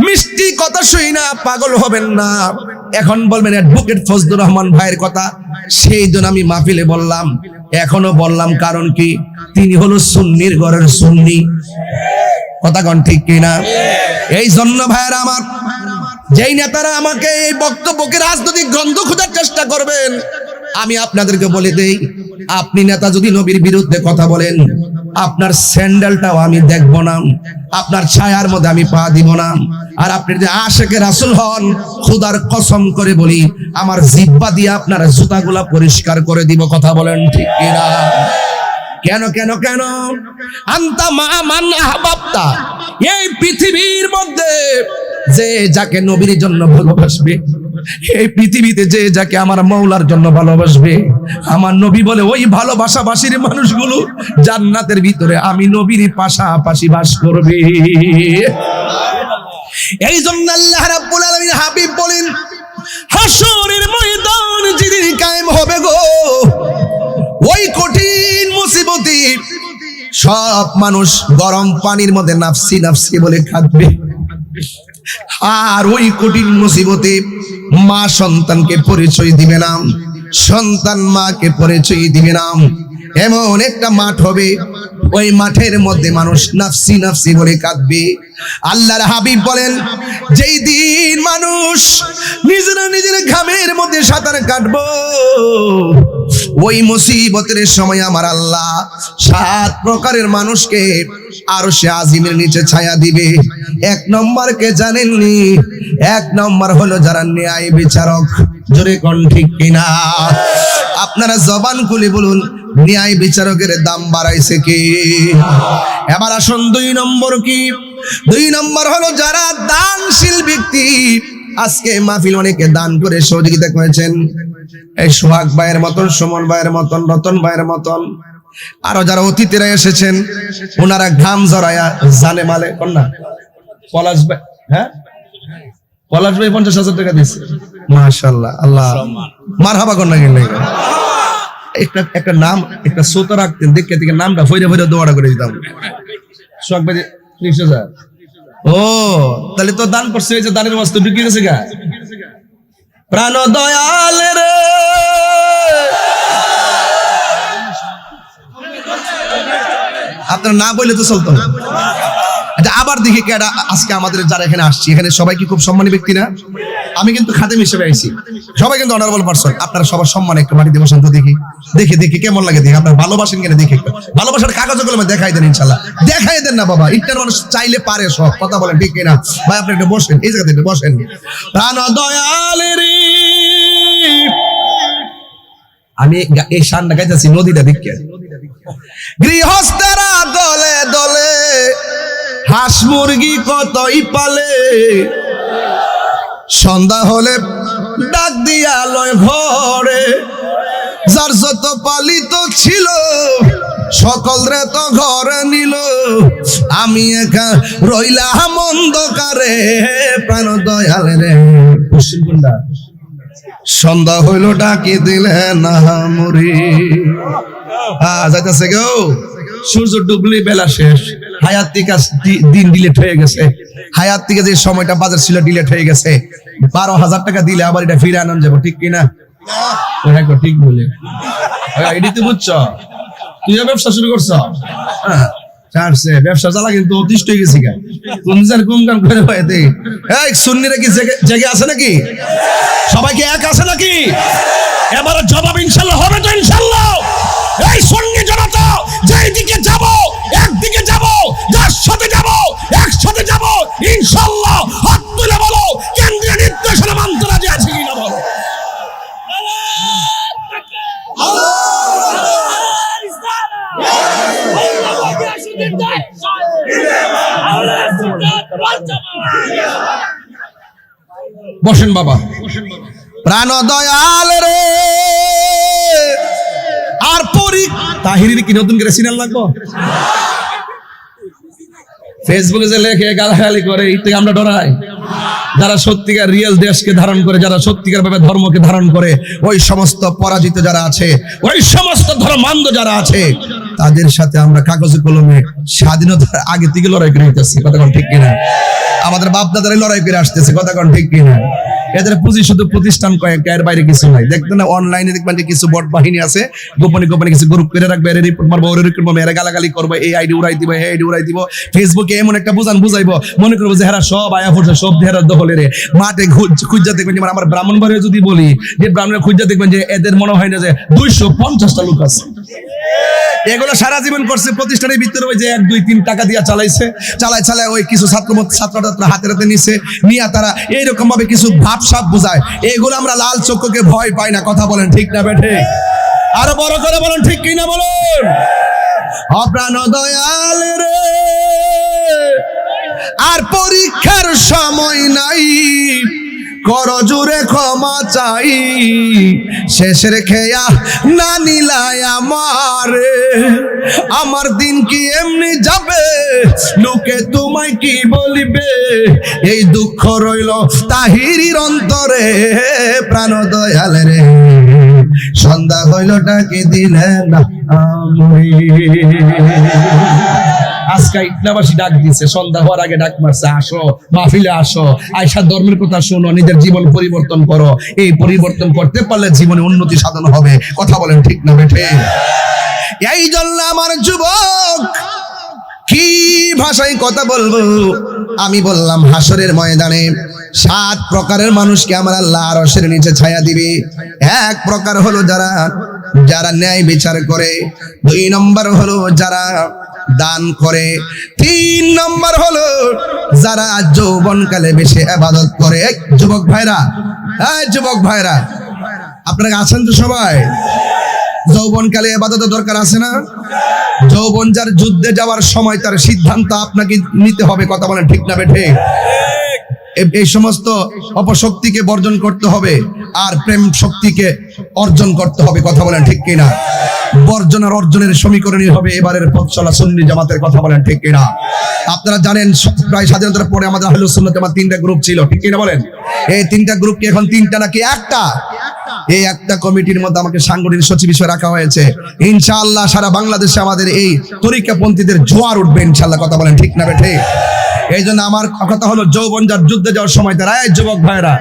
A: মিষ্টি কথা শুই না পাগল হবেন না। এখন বলবেন অ্যাডভোকেট ফজলুর রহমান ভাইয়ের কথা, সেই দিন আমি মাহফিলে বললাম, এখনো বললাম, কারণ কি? তিনি হলো সুন্নির ঘরের সুন্নি। কথা কন ঠিক কিনা? এই জন্য ভাইয়েরা আমার, যেই নেতারা আমাকে এই বক্তব্যকে রাজনৈতিক গন্ধ খোঁজার চেষ্টা করবেন, আমি আপনাদেরকে বলে দেই, আপনি নেতা যদি নবীর বিরুদ্ধে কথা বলেন, আপনার স্যান্ডেলটাও আমি দেখব না, আপনার ছায়ার মধ্যে আমি পা দিব না। আর আপনি যদি আশেকে রাসূল হন, খোদার কসম করে বলি, আমার জিহ্বা দিয়ে আপনার জুতাগুলা পরিষ্কার করে দিব। কথা বলেন ঠিক কিনা? কেন কেন কেন? আনতা মা মান আহবাবতা, এই পৃথিবীর মধ্যে যে যাকে নবীর জন্য ভালোবাসবে, এই পৃথিবীতে যে যাকে আমার মওলার জন্য ভালোবাসবে, আমার নবী বলে ওই ভালোবাসাবাসীর মানুষগুলো জান্নাতের ভিতরে আমি নবীর পাশাপাশি বাস করবে। এই জন্য আল্লাহ রাব্বুল আলামিন হাবিব বলেন, হাসরের ময়দান যেদিন কায়েম হবে গো, ওই কঠিন মুসিবতে সব মানুষ গরম পানির মধ্যে নাফসি নাফসি বলে কাঁদবে। আর ওই কঠিন মুসিবতে মা সন্তানকে পরিচয় দিবে না, সন্তান মাকে পরিচয় দিবে না। এমন একটা মাঠ হবে ওই মাঠের মধ্যে মানুষ নাফসি নাফসি বলে কাঁদবে। আল্লাহর হাবিব বলেন, যেই দিন মানুষ নিজেরা নিজের ঘামের মধ্যে সাঁতার কাটবো, ওই মুসিবতের সময় আমার আল্লাহ 7 প্রকারের মানুষকে আরশে আজিমের নিচে ছায়া দিবে। 1 নম্বর কে জানেননি? 1 নম্বর হলো যারা ন্যায় বিচারক। জোরে কোন ঠিক কিনা? আপনারা জবান খুলে বলুন, ন্যায় বিচারকের দাম বাড়াইছে কি? এবার আসুন 2 নম্বর কি? 2 নম্বর হলো যারা দানশীল ব্যক্তি। আজকে মাহফিল অনেকে দান করে সহযোগিতা করেছেন, এই সোহাগ ভাইয়ের মতন, সুমন ভাইয়ের মতন, রতন ভাইয়ের মতন, আরো যারা অতিথিরা এসেছেন, ওনারা ঘাম জড়ায়া জানে মালে কন্যা পলাশ ভাই, হ্যাঁ পলাশ ভাই 50,000 টাকা দিচ্ছে। মাশাআল্লাহ, আল্লাহ মারহাবা কন্যা গেলে একটা নাম, একটা সোতা রাখতেন, দেখে থেকে নামটা ফইরে ফইরে দোয়াটা করে দিতাম। সোহাগ ভাই 30,000। ও তাহলে তো দান করছে, এই যে দানের বস্তু ঢুকে গেছে গা। প্রাণ দয়াল রে, আপনার না বললে তো চলতো না। আচ্ছা, আবার দেখি কেডা আজকে আমাদের যারা এখানে আসছি, এখানে সবাই কি খুব সম্মানী ব্যক্তি না? আমি কিন্তু খাদেম হিসেবে আইছি, সবাই কিন্তু অনারেবল পারসন। আপনারা সবার সম্মান একটু মাটিতে বসেন তো, দেখি দেখি দেখি কেমন লাগে, দেখি আপনারা ভালোবাসেন কিনা দেখি। ভালোবাসার কাগজে কলমে দেখাই দেন, ইনশাল্লাহ দেখাই দেন না বাবা। ইন্টার মানুষ চাইলে পারে সব, কথা বলেন ঠিক কিনা? ভাই আপনি একটু বসেন, এই জায়গাতে একটু বসেন। প্রাণ দয়ালের, আমি এই শানটা গাইতেছি নদীটা দেখে। গৃহস্থেরা দলে দলে হাঁস মুরগি কতই পালে, সন্ধ্যা হলে ডাক দিয়া লয় ঘরে, যার যত পালিত ছিল সকল রে তো ঘরে নিল, আমি একা রইলাম অন্ধকারে। প্রাণ দয়াল রে, পশ্চিম কুন্ডা সন্ধ্যা হইল ডাকি দিলে না মরি। যাইতেছে গো, সূর্য ডুবলি বেলা শেষ, হায়াত থেকে দিন ডিলেট হয়ে গেছে, হায়াত থেকে যে সময়টা বাজার ছিল ডিলেট হয়ে গেছে। 12,000 টাকা দিলে আবার এটা ফিরে আনন্দ যাবো, ঠিক কিনা? ঠিক বলে এটি তো বুঝছ, তুই ব্যবসা শুরু করছ, ব্যবসা চালা কিন্তু অতিষ্ঠ হয়ে গেছি। গুমগান করে এই সুন্নিরা কি জেগে আছে নাকি? সবাই কি এক আছে নাকি? এবার জবাব ইনশাল্লাহ হবে তো, ইনশাল্লাহ। এই সুন্নি জনতা যেই দিকে যাব, একদিকে যাব, যার সাথে যাব, একসাথে যাব, ইনশাল্লাহ। হাত তুলে বলো, কেন্দ্রীয় নির্দেশনা মানতে রাজি আছে কিনা বলো। বসেন বাবা। প্রাণ দয়াল রে, আর পরি তাহিরির কি নতুন করে সিনাল লাগবো? ফেসবুকে যে লেখে গালাগালি করে, এই থেকে আমরা ডরাই। যারা সত্যিকার রিয়েল দেশকে ধারণ করে, যারা সত্যিকার ভাবে ধর্মকে ধারণ করে, ওই সমস্ত পরাজিত যারা আছে, ওই সমস্ত ধর্মান্ধ যারা আছে, তাদের সাথে আমরা কাগজে কলমে স্বাধীনতার আগে থেকে লড়াই করে নিতেছি, কথা কোন ঠিক কিনা? আমাদের বাপ দাদারাই লড়াই করে আসতেছে, কথা কোন ঠিক কিনা? এদের পুঁজি শুধু প্রতিষ্ঠান কয়েকটা, এর বাইরে কিছু নাই। দেখবেন না অনলাইনে দেখবেন যে কিছু বট বাহিনী আছে, গোপনে গোপনে কিছু গ্রুপ করে রাখবে, এর রিপোর্ট মারবো, ওর রিপোর্ট মারবো, এরা গালাগালি করবো, এই আইডি উড়াই দিব, এই আইডি উড়াই দিব। ফেসবুকে এমন একটা বুঝাইবো, মনে করবো যে হেরা সব আয়া পড়ছে, সব হেরা দখলে রে। মাঠে খুঁজা দেখবেন, যেমন আমার ব্রাহ্মণবাড়িয়া যদি বলি যে ব্রাহ্মণের খুঁজা দেখবেন যে এদের মনে হয় না যে 250টা লোক আছে। এগুলো সারা জীবন করছে, প্রতিষ্ঠানের ভিতরে ওই যে 1, 2, 3 টাকা দিয়া চালায় ওই কিছু ছাত্র হাতে নিছে, নিয়ে তারা এইরকম ভাবে কিছু ভাবসাব বুঝায়। এগুলো আমরা লাল চক্ষুকে ভয় পাই না, কথা বলেন ঠিক না বেঠে? আরো বড় করে বলেন ঠিক কিনা বলুন। অপ্রাণ দয়াল রে, আর পরীক্ষার সময় নাই, কর জোরে ক্ষমা চাই, শেষের খেয়া না নিলাই আমারে, আমার দিন কি এমনি যাবে, লোকে তোমায় কি বলিবে, এই দুঃখ রইল তাহিরির অন্তরে। প্রাণ দয়াল রে, সন্ধ্যা হইল ডাকি দিলে না আমি। আজকে ইটনাবাসী ডাক দিয়েছে, সন্ধ্যা হওয়ার আগে ডাক মারছে, আসো মাহফিলে আসো, আয়সা ধর্মের কথা শোনো, নিজের জীবন পরিবর্তন করো। এই পরিবর্তন করতে পারলে জীবনে উন্নতি সাধন হবে, কথা বলেন ঠিক না বেঠে? এই জন্য আমার যুবক, কি ভাষায় কথা বলবো? আমি বললাম হাসরের ময়দানে 7 প্রকারের মানুষকে আমার আল্লাহ আরশের নিচে ছায়া দিবে। এক প্রকার হলো যারা ন্যায় বিচার করে, 2 নম্বর হলো যারা দান করে, 3 নম্বর হলো যারা যৌবনকালে বেশি ইবাদত করে। যুবক ভাইরা, যুবক ভাইরা, আপনারা আছেন তো সবাই? যৌবনকালে ইবাদতের দরকার আছে না? যৌবন যার যুদ্ধে যাওয়ার সময় তার সিদ্ধান্ত আপনাকে নিতে হবে। কথা বলেন ঠিক না বেঠে? এই সমস্ত অপশক্তিকে বর্জন করতে হবে আর প্রেম শক্তিকে অর্জন করতে হবে। কথা বলেন ঠিক কিনা? বর্জন আর অর্জনের সমীকরণই হবে এবারের পথ চলা সুন্নি জামাতের। কথা বলেন ঠিক কিনা? আপনারা জানেন প্রায় স্বাধীনতার পরে আমাদের আহলুস সুন্নাত জামাত 3টা গ্রুপ ছিল, ঠিক কিনা বলেন? এই 3টা গ্রুপ কি এখন 3টা নাকি একটা? এই একটা কমিটির মধ্যে আমাকে সাংগঠনিক সচিব হিসেবে রাখা হয়েছে। ইনশাআল্লাহ সারা বাংলাদেশে আমাদের এই তরিকাপন্থীদের জোয়ার উঠবে ইনশাআল্লাহ। কথা বলেন ঠিক না বেঠে? এই জন্য আমার কথা হলো, যৌবন যার যুদ্ধে যাওয়ার সময় তারা, যুবক ভাইরা,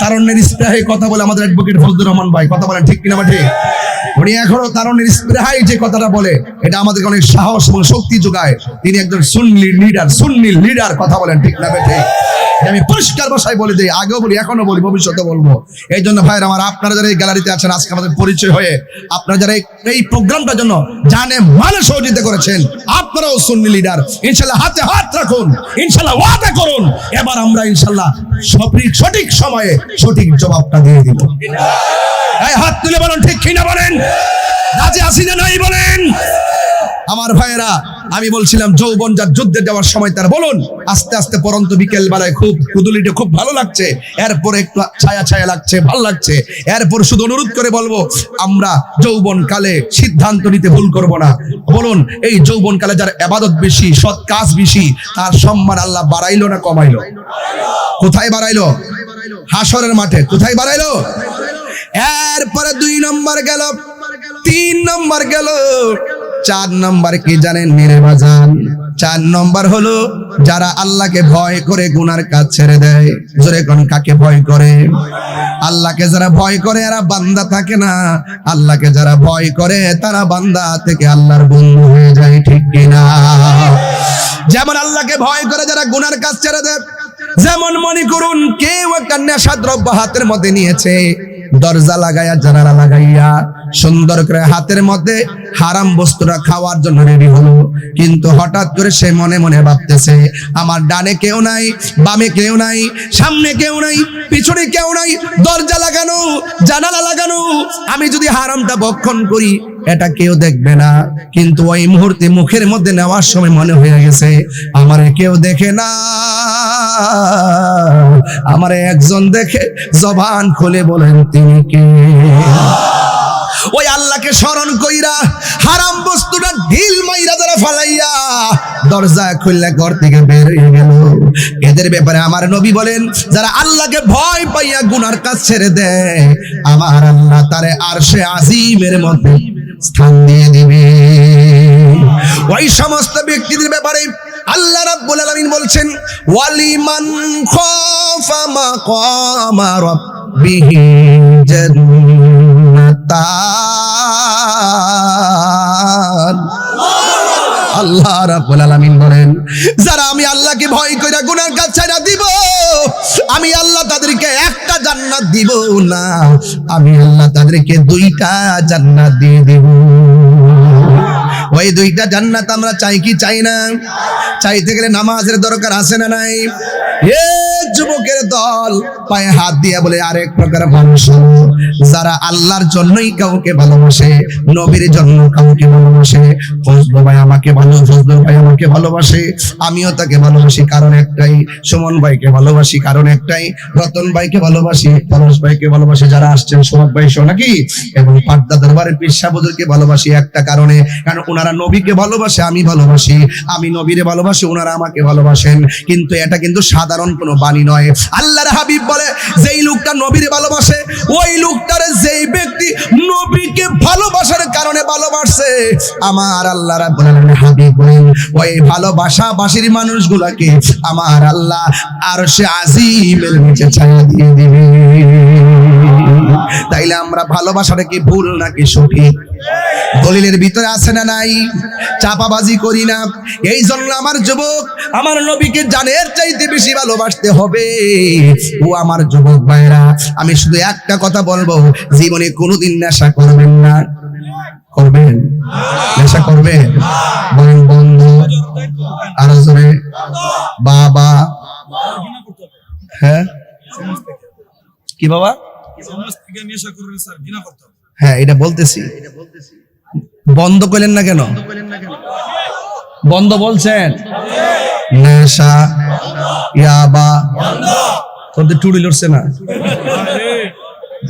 A: তারুণ্যের স্পৃহায় কথা বলে আমাদের অ্যাডভোকেট ফজলুর রহমান ভাই। কথা বলেন ঠিক কিনা বেঠে? উনি এখনো তারুণ্যের স্পৃহায় যে কথাটা বলে, এটা আমাদেরকে অনেক সাহস এবং শক্তি যোগায়। তিনি একজন সুন্নি লিডার। কথা বলেন ঠিক না বেঠে? আমি পরিষ্কার ভাষায় বলে দিই, আগেও বলি, এখনো বলি, ভবিষ্যতে বলবো। এই জন্য ভাইরা আমার, আপনারা যারা এই গ্যালারিতে আছেন, আজকে আমাদের পরিচয় হয়ে আপনারা যারা এই প্রোগ্রামটার জন্য জানে মানে সহযোগিতা করেছেন, আপনারাও সুন্নি লিডার। ইনশাল্লাহ হাতে হাত রাখুন, ইনশাল্লাহ ওয়াদা করুন, এবার আমরা ইনশাল্লাহ সঠিক সময়ে সঠিক জবাবটা দিয়ে দিব। এই হাত তুলে বলেন ঠিক কিনা বলেন? রাজি আছি না নাই বলেন? আমার ভাইয়েরা, আমি বলছিলাম যৌবন যার যুদ্ধে যাওয়ার সময় তার বলুন, আস্তে আস্তে পরন্ত বিকেল বেলায় খুব কুদুলিটা খুব ভালো লাগছে, এরপরে একটু ছায়া লাগছে, ভালো লাগছে। এরপর শুধু অনুরোধ করে বলবো, আমরা যৌবন কালে সিদ্ধান্ত নিতে ভুল করব না। বলুন, এই যৌবন কালে যার ইবাদত বেশি, সৎ কাজ বেশি, তার সম্মান আল্লাহ বাড়াইলো না কমাইলো? কোথায় বাড়াইলো? হাসরের মাঠে। কোথায় বাড়াইলো? এরপরে 2 নম্বর গেল, 3 নম্বর গেল, 4 নম্বর কি জানেন মেরে বাজান? 4 নম্বর হলো যারা আল্লাহকে ভয় করে গুনার কাজ ছেড়ে দেয়। জোরে কোন কাকে ভয় করে? আল্লাহকে যারা ভয় করে এরা বান্দা থাকে না। আল্লাহকে যারা ভয় করে তারা বান্দা থেকে আল্লাহর বন্ধু হয়ে যায়, ঠিক কিনা? যেমন আল্লাহকে ভয় করে যারা গুনার কাজ ছেড়ে দেয়, যেমন মনে করুন কেউ একটা নেশা দ্রব্য হাতের মধ্যে নিয়েছে, দরজা লাগাইয়া জানালা লাগাইয়া সুন্দর করে হাতের মধ্যে হারাম বস্তুটা খাওয়ার জন্য রেডি হলো, কিন্তু হঠাৎ করে সে মনে মনে ভাবতেছে, আমার ডানে কেউ নাই, বামে কেউ নাই, সামনে কেউ নাই, পিছনে কেউ নাই, দরজা লাগানো, জানালা লাগানো, আমি যদি হারামটা ভক্ষণ করি এটা কেউ দেখবে না। কিন্তু ওই মুহূর্তে মুখের মধ্যে নেওয়ার সময় মনে হয়ে গেছে, আমারে কেউ দেখে না, আমারে একজন দেখে। জবান খুলে বলেন তিনি কে? ওই আল্লাহকে স্মরণ কইরা হারাম বস্তুটা ঢিল মাইরা যারা ফালাইয়া দরজা খুললে ঘর থেকে বের হয়ে গেল, এদের ব্যাপারে আমার নবী বলেন, যারা আল্লাহকে ভয় পাইয়া গুনার কাজ ছেড়ে দেয়, আমার আল্লাহ তারে আরশে আজিমের মধ্যে স্থান দিয়ে দিবে। ওই সমস্ত ব্যক্তিদের ব্যাপারে আল্লাহ রাব্বুল আলামিন বলছেন, ওয়ালিমান খাফা মাকামা রাব্বিহি জান্নাতান। আল্লাহ রাব্বুল আলামিন বলেন, যারা আমি আল্লাহকে ভয় কইরা গুনার কাজ ছাইড়া দিব, আমি আল্লাহ তাদেরকে একটা জান্নাত দিব না, আমি আল্লাহ তাদেরকে 2টা জান্নাত দিয়ে দিব। ওই 2টা জান্নাত আমরা চাই কি চাই না? চাইতে গেলে নামাজের দরকার আছে না নাই? এ যুবকের দল পায়ে হাত দিয়া বলে, আরেক প্রকার মানুষ যারা আল্লাহর জন্যই কাউকে ভালোবাসে, নবীর জন্য কাউকে ভালোবাসে। ফজল ভাই আমাকে ভালোবাসে, আমিও তাকে ভালোবাসি কারণ একটাই, সুমন ভাইকে ভালোবাসি কারণ একটাই, রতন ভাইকে ভালোবাসি, পলাশ ভাইকে ভালোবাসি, যারা আসছেন সোহাগ ভাই সহ নাকি, এবং পাটদা দরবারের পীর সাহেব হুজুরকে ভালোবাসি একটা কারণে, কারণ ওনারা নবীকে ভালোবাসে, আমি ভালোবাসি, আমি নবীরে ভালোবাসি, ওনারা আমাকে ভালোবাসেন। কিন্তু এটা কিন্তু সাধারণ কোনো বাণী নয়। আল্লাহর হাবিব বলে, যেই লোকটা নবীরে ভালোবাসে, ওই লোকটারে যেই ব্যক্তি নবীকে ভালোবাসার কারণে ভালোবাসে, আমার আল্লাহ রাব্বুল আলামিন হাবিব বলেন, ওই ভালোবাসাবাসীর মানুষগুলোকে আমার আল্লাহ আরশে আজিমের নিচে ছায়া দিয়ে দিবে। তাইলে আমরা ভালোবাসাটা কি ভুল নাকি সঠিক? দলিলের ভিতরে আছে না নাই? চাপাবাজি করি না। এই জন্য আমার যুবক, আমার নবীকে জানের চাইতে বেশি ভালোবাসতে হবে। ও আমার যুবক ভাইরা, আমি শুধু একটা কথা বলবো, জীবনে কোনোদিন নেশা করবেন না। করবেন? নেশা করবেন? বলেন বন্ধু, আরো জোরে। বাবা, হ্যাঁ কি বাবা? হ্যাঁ, এটা বলতেছি। বন্ধ করলেন না কেন? বন্ধ বলছেন। নেশা, ইয়াবা, তোদের টুড়ি লড়ছে না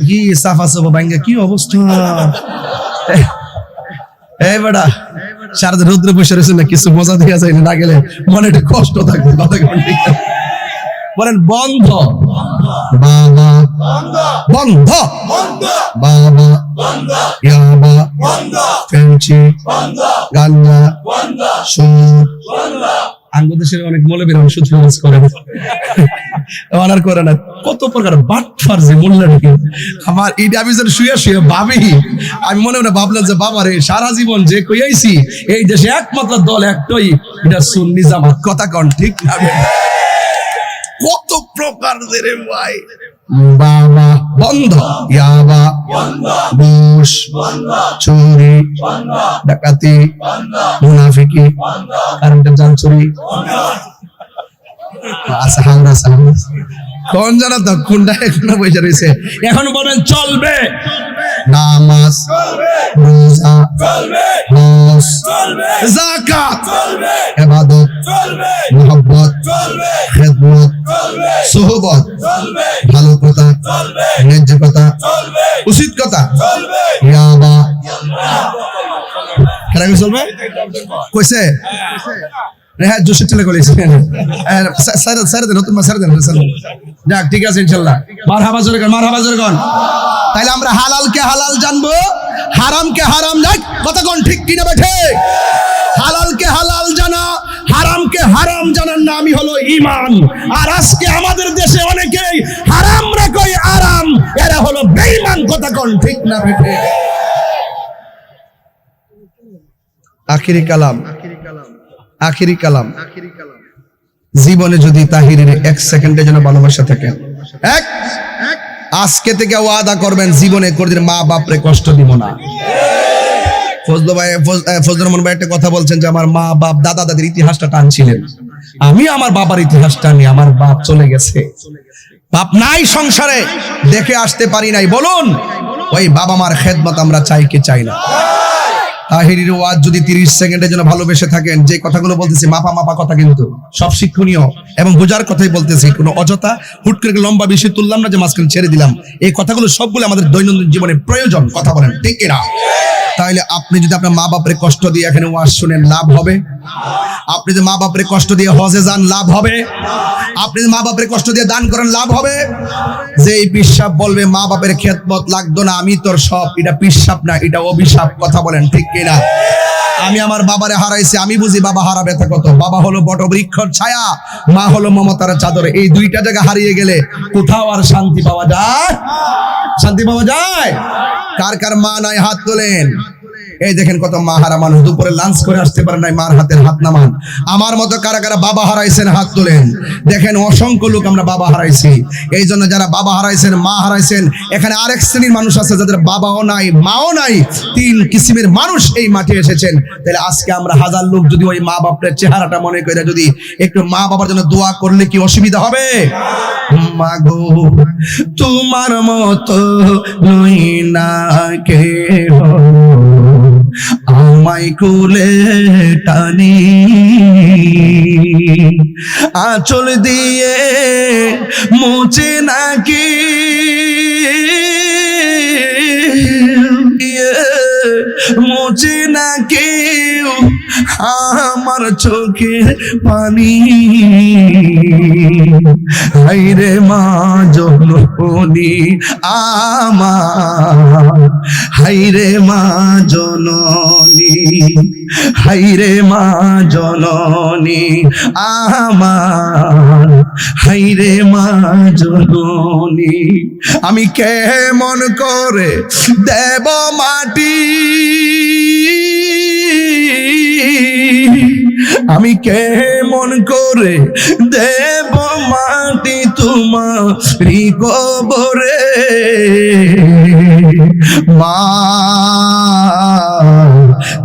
A: কি? সাফা সাফা ভাঙ্গা কি অবস্থা? এই বেটা, সারাদিন রৌদ্রে বসে রয়েছে না, কিছু মজা দিয়ে যায় না গেলে মনে একটা কষ্ট থাকবে। বলেন বন্ধ। বাবা বন্ধ, বাবা ইয়াবা, ফেঞ্চি, গাঞ্জা, সুদ। আঙ্গদেশের অনেক মৌলবীরা সুদ ফেমাস করে অনার করে না। কত প্রকার বাটফার যে মোল্লাটাকে আমার এটা আমি যেন শুয়ে শুয়ে ভাবি, আমি মনে মনে ভাবলাম যে বাবা রে, সারা জীবন যে কইয়াইছি এই দেশে একমাত্র দল একটাই, এটা সুন্নি জামাত। কথা কন ঠিক না? কত প্রকার রে ভাই। বাবা বন্ধ, ইয়াবা ঘুষ, চুরি, ডাকাতি, মুনাফিকি, কারেন্টের জাল চুরি। আচ্ছা, হাওড়া কোন জানা তো কোনটা এখন বসে রয়েছে। এখন বলেন চলবে নামাজ, রোজা, হজ, যাকাত, ইবাদত, মুহাব্বত, খিদমত, সুহবত, ভালো কথা, ন্যায্য কথা, উচিত কথা, ইয়াবা। কেন চলবে কইছে? হ্যাঁ, জোশের ছেলে করেছে। যাক, ঠিক আছে ইনশাল্লাহ। মারহাবা জোরে কর, মারহাবা জোরে কর। তাইলে আমরা হালালকে হালাল জানবো, হারামকে হারাম জান। কথা কোন ঠিক কিনা বেঠে? হালালকে হালাল জানা, হারামকে হারাম জানার নামই হলো ঈমান। আর আজকে আমাদের দেশে অনেকেই হারাম রে কই আরাম, এরা হলো বেঈমান। কথা কোন ঠিক না বেঠে? আখিরি কালাম, আখিরি কালাম। জীবনে যদি তাহিরের 1 সেকেন্ডের জন্য ভালোবাসা থাকে, আজকে থেকে ওয়াদা করবেন জীবনে কোনদিন মা বাপরে কষ্ট দিব না। ফজলুর রহমান ভাই একটা কথা বলছেন যে আমার মা বাপ দাদা দাদির ইতিহাসটা টানছিলেন, আমি আমার বাবার ইতিহাস টানি। আমার বাপ চলে গেছে, বাপ নাই সংসারে, দেখে আসতে পারি নাই। বলুন ওই বাবা মার খেদমত আমরা চাই কি চাই না? তাহিরের ওয়াজ যদি 30 সেকেন্ডের জন্য ভালোবেসে থাকেন, যে কথাগুলো বলতেছি মাপা মাপা কথা, কিন্তু সব শিক্ষণীয় এবং বোঝার কথাই বলতেছি। কোনো অযথা হুট করে লম্বা বিষয় তুললাম না যে মাঝখানে ছেড়ে দিলাম। এই কথাগুলো সবগুলো আমাদের দৈনন্দিন জীবনে প্রয়োজন। কথা বলেন ঠিক কিনা? তাহলে আপনি যদি আপনার মা বাপরে কষ্ট দিয়ে এখানে ওয়াজ শুনেন, লাভ হবে? আপনি যদি মা বাপরে কষ্ট দিয়ে হজে যান, লাভ হবে? আপনি যদি মা বাপরে কষ্ট দিয়ে দান করেন, লাভ হবে? যে এই পিসাব বলবে মা বাপের খেদমত লাগতো না, আমি তোর সব, এটা পিসাব না, এটা অভিশাপ। কথা বলেন ঠিক কিনা? আমি আমার বাবারে হারাইছি, আমি বুঝি বাবা হারা ব্যথা কত। বাবা হলো বটবৃক্ষর ছায়া, মা হলো মমতার চাদর। এই দুইটা জায়গা হারিয়ে গেলে কোথাও আর শান্তি পাওয়া যায়? শান্তি পাওয়া যায়? কার কার মা নাই হাত তোলেন। এই দেখেন কত মা হারা মানুষ, দুপুরে লাঞ্চ করে আসতে পারে নাই, মার হাতের হাত নামান। আমার মতো কারা কারা বাবা হারাইছেন হাত তোলেন। দেখেন অসংখ্য লোক আমরা বাবা হারাইছি। এই জন্য যারা বাবা হারাইছেন, মা হারাইছেন, এখানে আরেক শ্রেণীর মানুষ আছে যাদের বাবাও নাই, মাও নাই। 3 কিসিমের মানুষ এই মাঠে এসেছেন। তাহলে আজকে আমরা হাজার লোক যদি ওই মা বাপের চেহারাটা মনে করে যদি একটু মা বাবার জন্য দোয়া করলে কি অসুবিধা হবে? মাগো তোমার মতো নই না কেহ, আমায় কোলে টানি, আঁচল দিয়ে মুছে নাকি মুছে না কেউ আমার চোখে পানি, হায়রে মা জননী আমার, হায়রে মা জননী, হায়রে মা জননী আমার, হায়রে মা জননী। আমি কেমন করে দেব মাটি, আমি কেমন করে দেব মাটি তোমারি কবরে, মা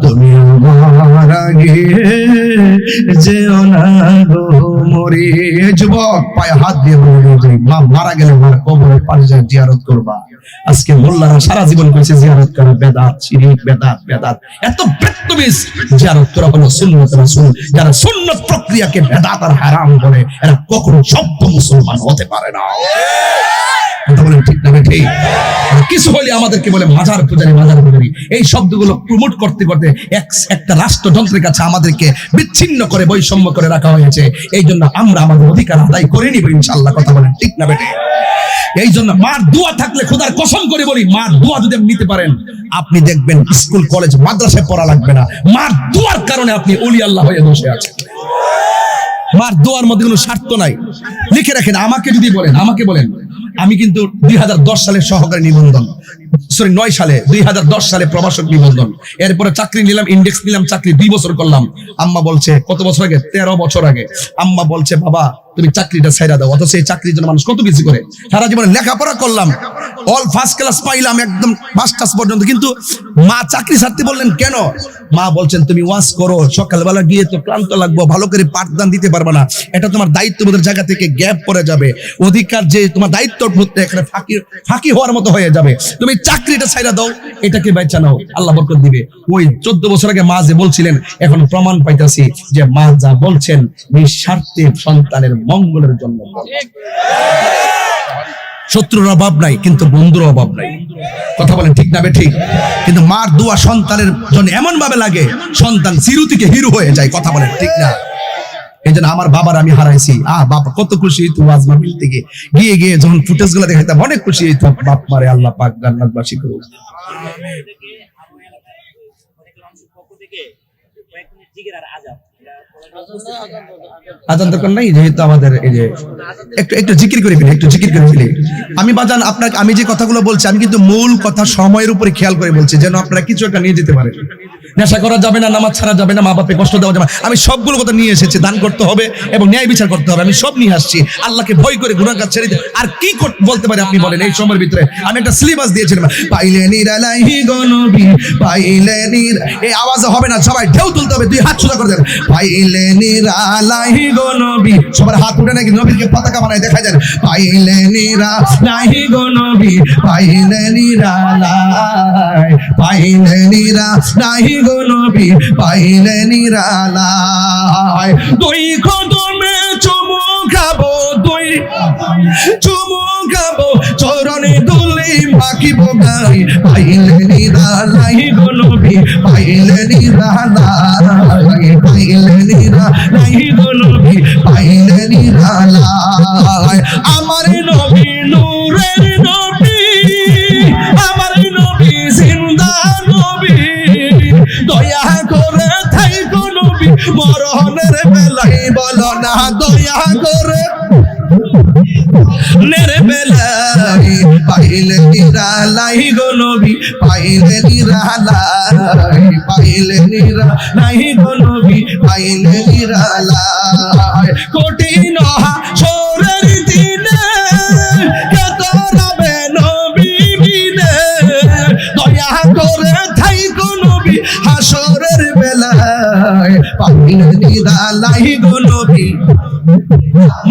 A: তুমি আমার আগে যেও না গো মরে। যুবক পায়ে হাত দিয়ে বলে যে মা মারা গেলে মার কবরের পাশে যায় জিয়ারত করবা। আজকে মোল্লারা সারা জীবন করেছে জিয়ারত করা বেদাত, শিরক, বেদাত বেদাত, এত বেত্তমিজ জিয়ারত করা হলো সুন্নাত রাসূল। যারা সুন্নাত প্রক্রিয়াকে বেদাত আর হারাম বলে এরা কখনো সভ্য মুসলমান হতে পারে না। কথা বলেন ঠিক না ঠিক? কিছু হলে আমাদেরকে বলে মাজার পূজারী, মাজার পূজারী। এই শব্দগুলো প্রমোট করতে করতে একটা রাষ্ট্রযন্ত্রের কাছে আমাদেরকে বিচ্ছিন্ন করে বৈষম্য করে রাখা হয়েছে। এই জন্য আমরা আমাদের অধিকার আদায় করে নিব ইনশাআল্লাহ। কথা বলেন ঠিক না বেটে? এই জন্য মার দোয়া থাকলে খোদার কসম করে বলি, মার দোয়া যদি আপনি নিতে পারেন আপনি দেখবেন স্কুল কলেজ মাদ্রাসায় পড়া লাগবে না। মার দোয়ার কারণে আপনি ওলি আল্লাহ হয়ে বসে আছেন। মার দোয়ার মধ্যে কোনো স্বার্থ নাই। লিখে রাখেন, আমাকে যদি বলেন, আমাকে বলেন, আমি কিন্তু 2010 সালে সহকারী নিবন্ধন, 9 সালে 2010 সালে প্রবাসক নিবন্ধন, এরপরে চাকরি নিলাম, ইন্ডেক্স নিলাম, চাকরি 2 বছর করলাম। আম্মা বলছে কত বছর আগে, 13 বছর আগে আম্মা বলছে বাবা তুমি চাকরিটা ছাইড়া দাও। অথচ এই চাকরির জন্য মানুষ কত কিছু করে। সারা জীবনে লেখাপড়া করলাম, অল ফার্স্ট ক্লাস পাইলাম একদম মাস্টার্স পর্যন্ত, কিন্তু মা চাকরি ছাড়তে বললেন কেন? মা বলছেন তুমি ওয়াজ করো, সকালবেলা গিয়ে তো ক্লান্ত লাগবো, ভালো করে পাঠদান দিতে পারবে না, এটা তোমার দায়িত্ববোধের জায়গা থেকে গ্যাপ পড়ে যাবে, অধিকার যে তোমার দায়িত্ব এখানে ফাঁকি হওয়ার মতো হয়ে যাবে, তুমি চাকরিটা ছাইড়া দাও, এটাকে বেচা নাও, আল্লাহ বরকত দিবে। ওই 14 বছর আগে মা যে বলছিলেন এখন প্রমাণ পাইতাছি যে মা যা বলছেন নিঃস্বার্থে সন্তানের মঙ্গলের জন্য। শত্রুর অভাব নাই কিন্তু বন্ধুর অভাব নাই। কথা বলেন ঠিক না ঠিক? কিন্তু মার দোয়া সন্তানের জন্য এমন ভাবে লাগে সন্তান চিরু থেকে হিরো হয়ে যায়। কথা বলেন ঠিক না? এই জন্য আমার বাবার আমি হারাইছি, বাবা কত খুশি হইতো ওয়াজ মাহফিল থেকে গিয়ে গিয়ে যখন ফুটেজ গুলো দেখাইতাম অনেক খুশি হইতো। বাপ মারে আল্লাহ পাক জান্নাতবাসী করুক। আজান দরকার নাই, যেহেতু আমাদের এই যে একটু জিকির করে ফেলি, একটু জিকির করে ফেলি। আমি বাজান আপনাকে আমি যে কথাগুলো বলছি আমি কিন্তু মূল কথা সময়ের উপরে খেয়াল করে বলছি, যেন আপনারা কিছু একটা নিয়ে যেতে পারেন। নেশা করা যাবে না, নামাজ ছাড়া যাবে না, মা বাপে কষ্ট দেওয়া যাবে না, আমি সবগুলো কথা নিয়ে এসেছি। দান করতে হবে এবং ন্যায় বিচার করতে হবে, আমি সব নিয়ে আসছি। আল্লাহকে ভয় করে গুনাহগার ছেড়ে দিতে আর কি বলতে পারে আপনি বলেন? এই সময়ের ভিতরে আমি একটা সিলেবাস দিয়েছিলাম, পাইলে নিরালাহি গনবি, পাইলে নির, এই আওয়াজ হবে না, সবাই ঢেউ তুলতে হবে, দুই হাত সোজা করে দেন, পাইলে নিরালাহি গনবি, সবার হাত উঠে নাকি নবীকে পতাকা বানায় দেখা যায়, পাইলে নিরালাহি গনবি, পাইলে নিরালাই, পাইলে নিরালাহি গনবি, পাইলে নিরালাই, দুই কদমে চুমু খাবো, দুই চুমু খাবো, চরণে দুলি মাখিব গাই, পাইলে নিরালাই গনবি, পাইলে নিরালাই, পাইলে নিরালাই গনবি, পাইলে নিরালাই, আমার নবী নূরের নবী, আমার নবী জিন্দা নবী, দয়া করে থাইকো নবী মরণের বেলায়, বলো না দয়া করে নের বেলায়, পাইলে নিরালাই গো নবী, পাইলে নিরালাই, পাইলে নিরালাই গো নবী, পাইলে নিরালাই, কঠিন হাসরের দিনে কত রবে নবী বিনে, দয়া করে থাইকো নবী হাসরের বেলায়, পাইলে নিরালাই গো নবী,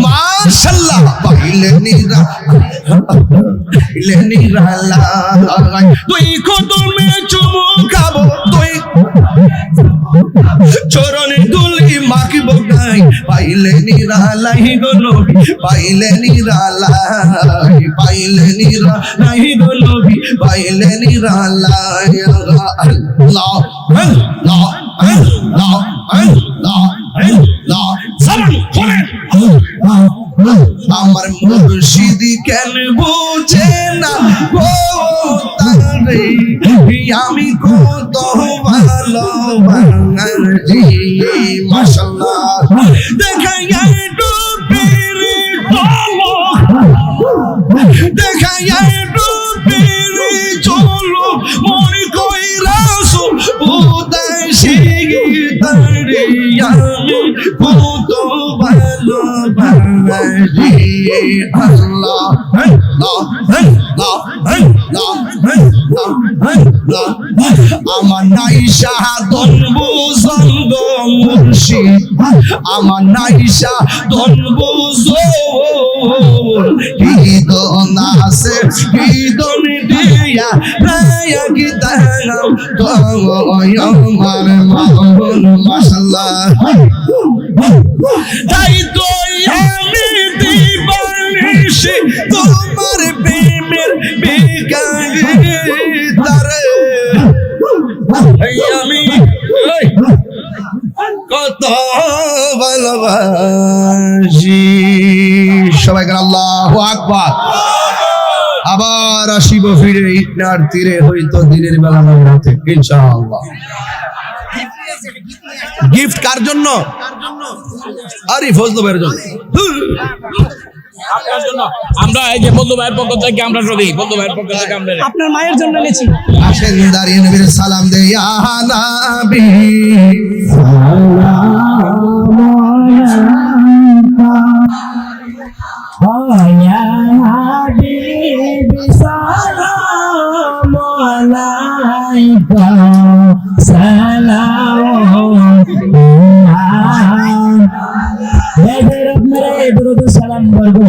A: মাশাআল্লাহ, পাইলে নিরালাই, তুই কদমে চুমু খাবো, তুই চরণে দুলি মাখিব গাই, পাইলে নিরালাই গো নবী, পাইলে নিরালাই, পাইলে নিরালাই গো নবী, পাইলে নিরালাই, আল্লাহ আল্লাহ আল্লাহ আল্লাহ আমার মুর্শিদি কেন বুঝে না গো তারে আমি কত ভালোবাসি মাশাআল্লাহ দেখাই একটু পীরে চলো দেখাই একটু পীরে চলো মনে কইরাছো উদাসী তারে আমি কত ভালোবাসি আল্লাহ আল্লাহ আল্লাহ আল্লাহ আল্লাহ আমার নাইশা দন বুঝন গো মুর্শিদ আমার নাইশা দন বুঝন কি দন আছে কি দন দিয়া রায়া কি দাম তো আমার মাওলান মাশাআল্লাহ তাই তো আমি দিবানিশি তোমার প্রেমের বিকারি তারে আমি কত ভালোবাসি সবাই করে আল্লাহু আকবার আবার আসিব ফিরে ইটনার তীরে হয়তো দিনের বেলা মধ্যে ইনশাআল্লাহ গিফট কার জন্য আরে ফজলু ভাইয়ের জন্য
C: আপনার জন্য আমরা এই যে বন্ধু ভাইয়ের পক্ষ থেকে আমরা সবই বন্ধু ভাইয়ের পক্ষ থেকে আমরা
D: আপনার মায়ের জন্য নিয়েছি।
A: আসেন দাঁড়িয়ে নবীর সালাম দে ইয়া নবী
D: সালাম বলবো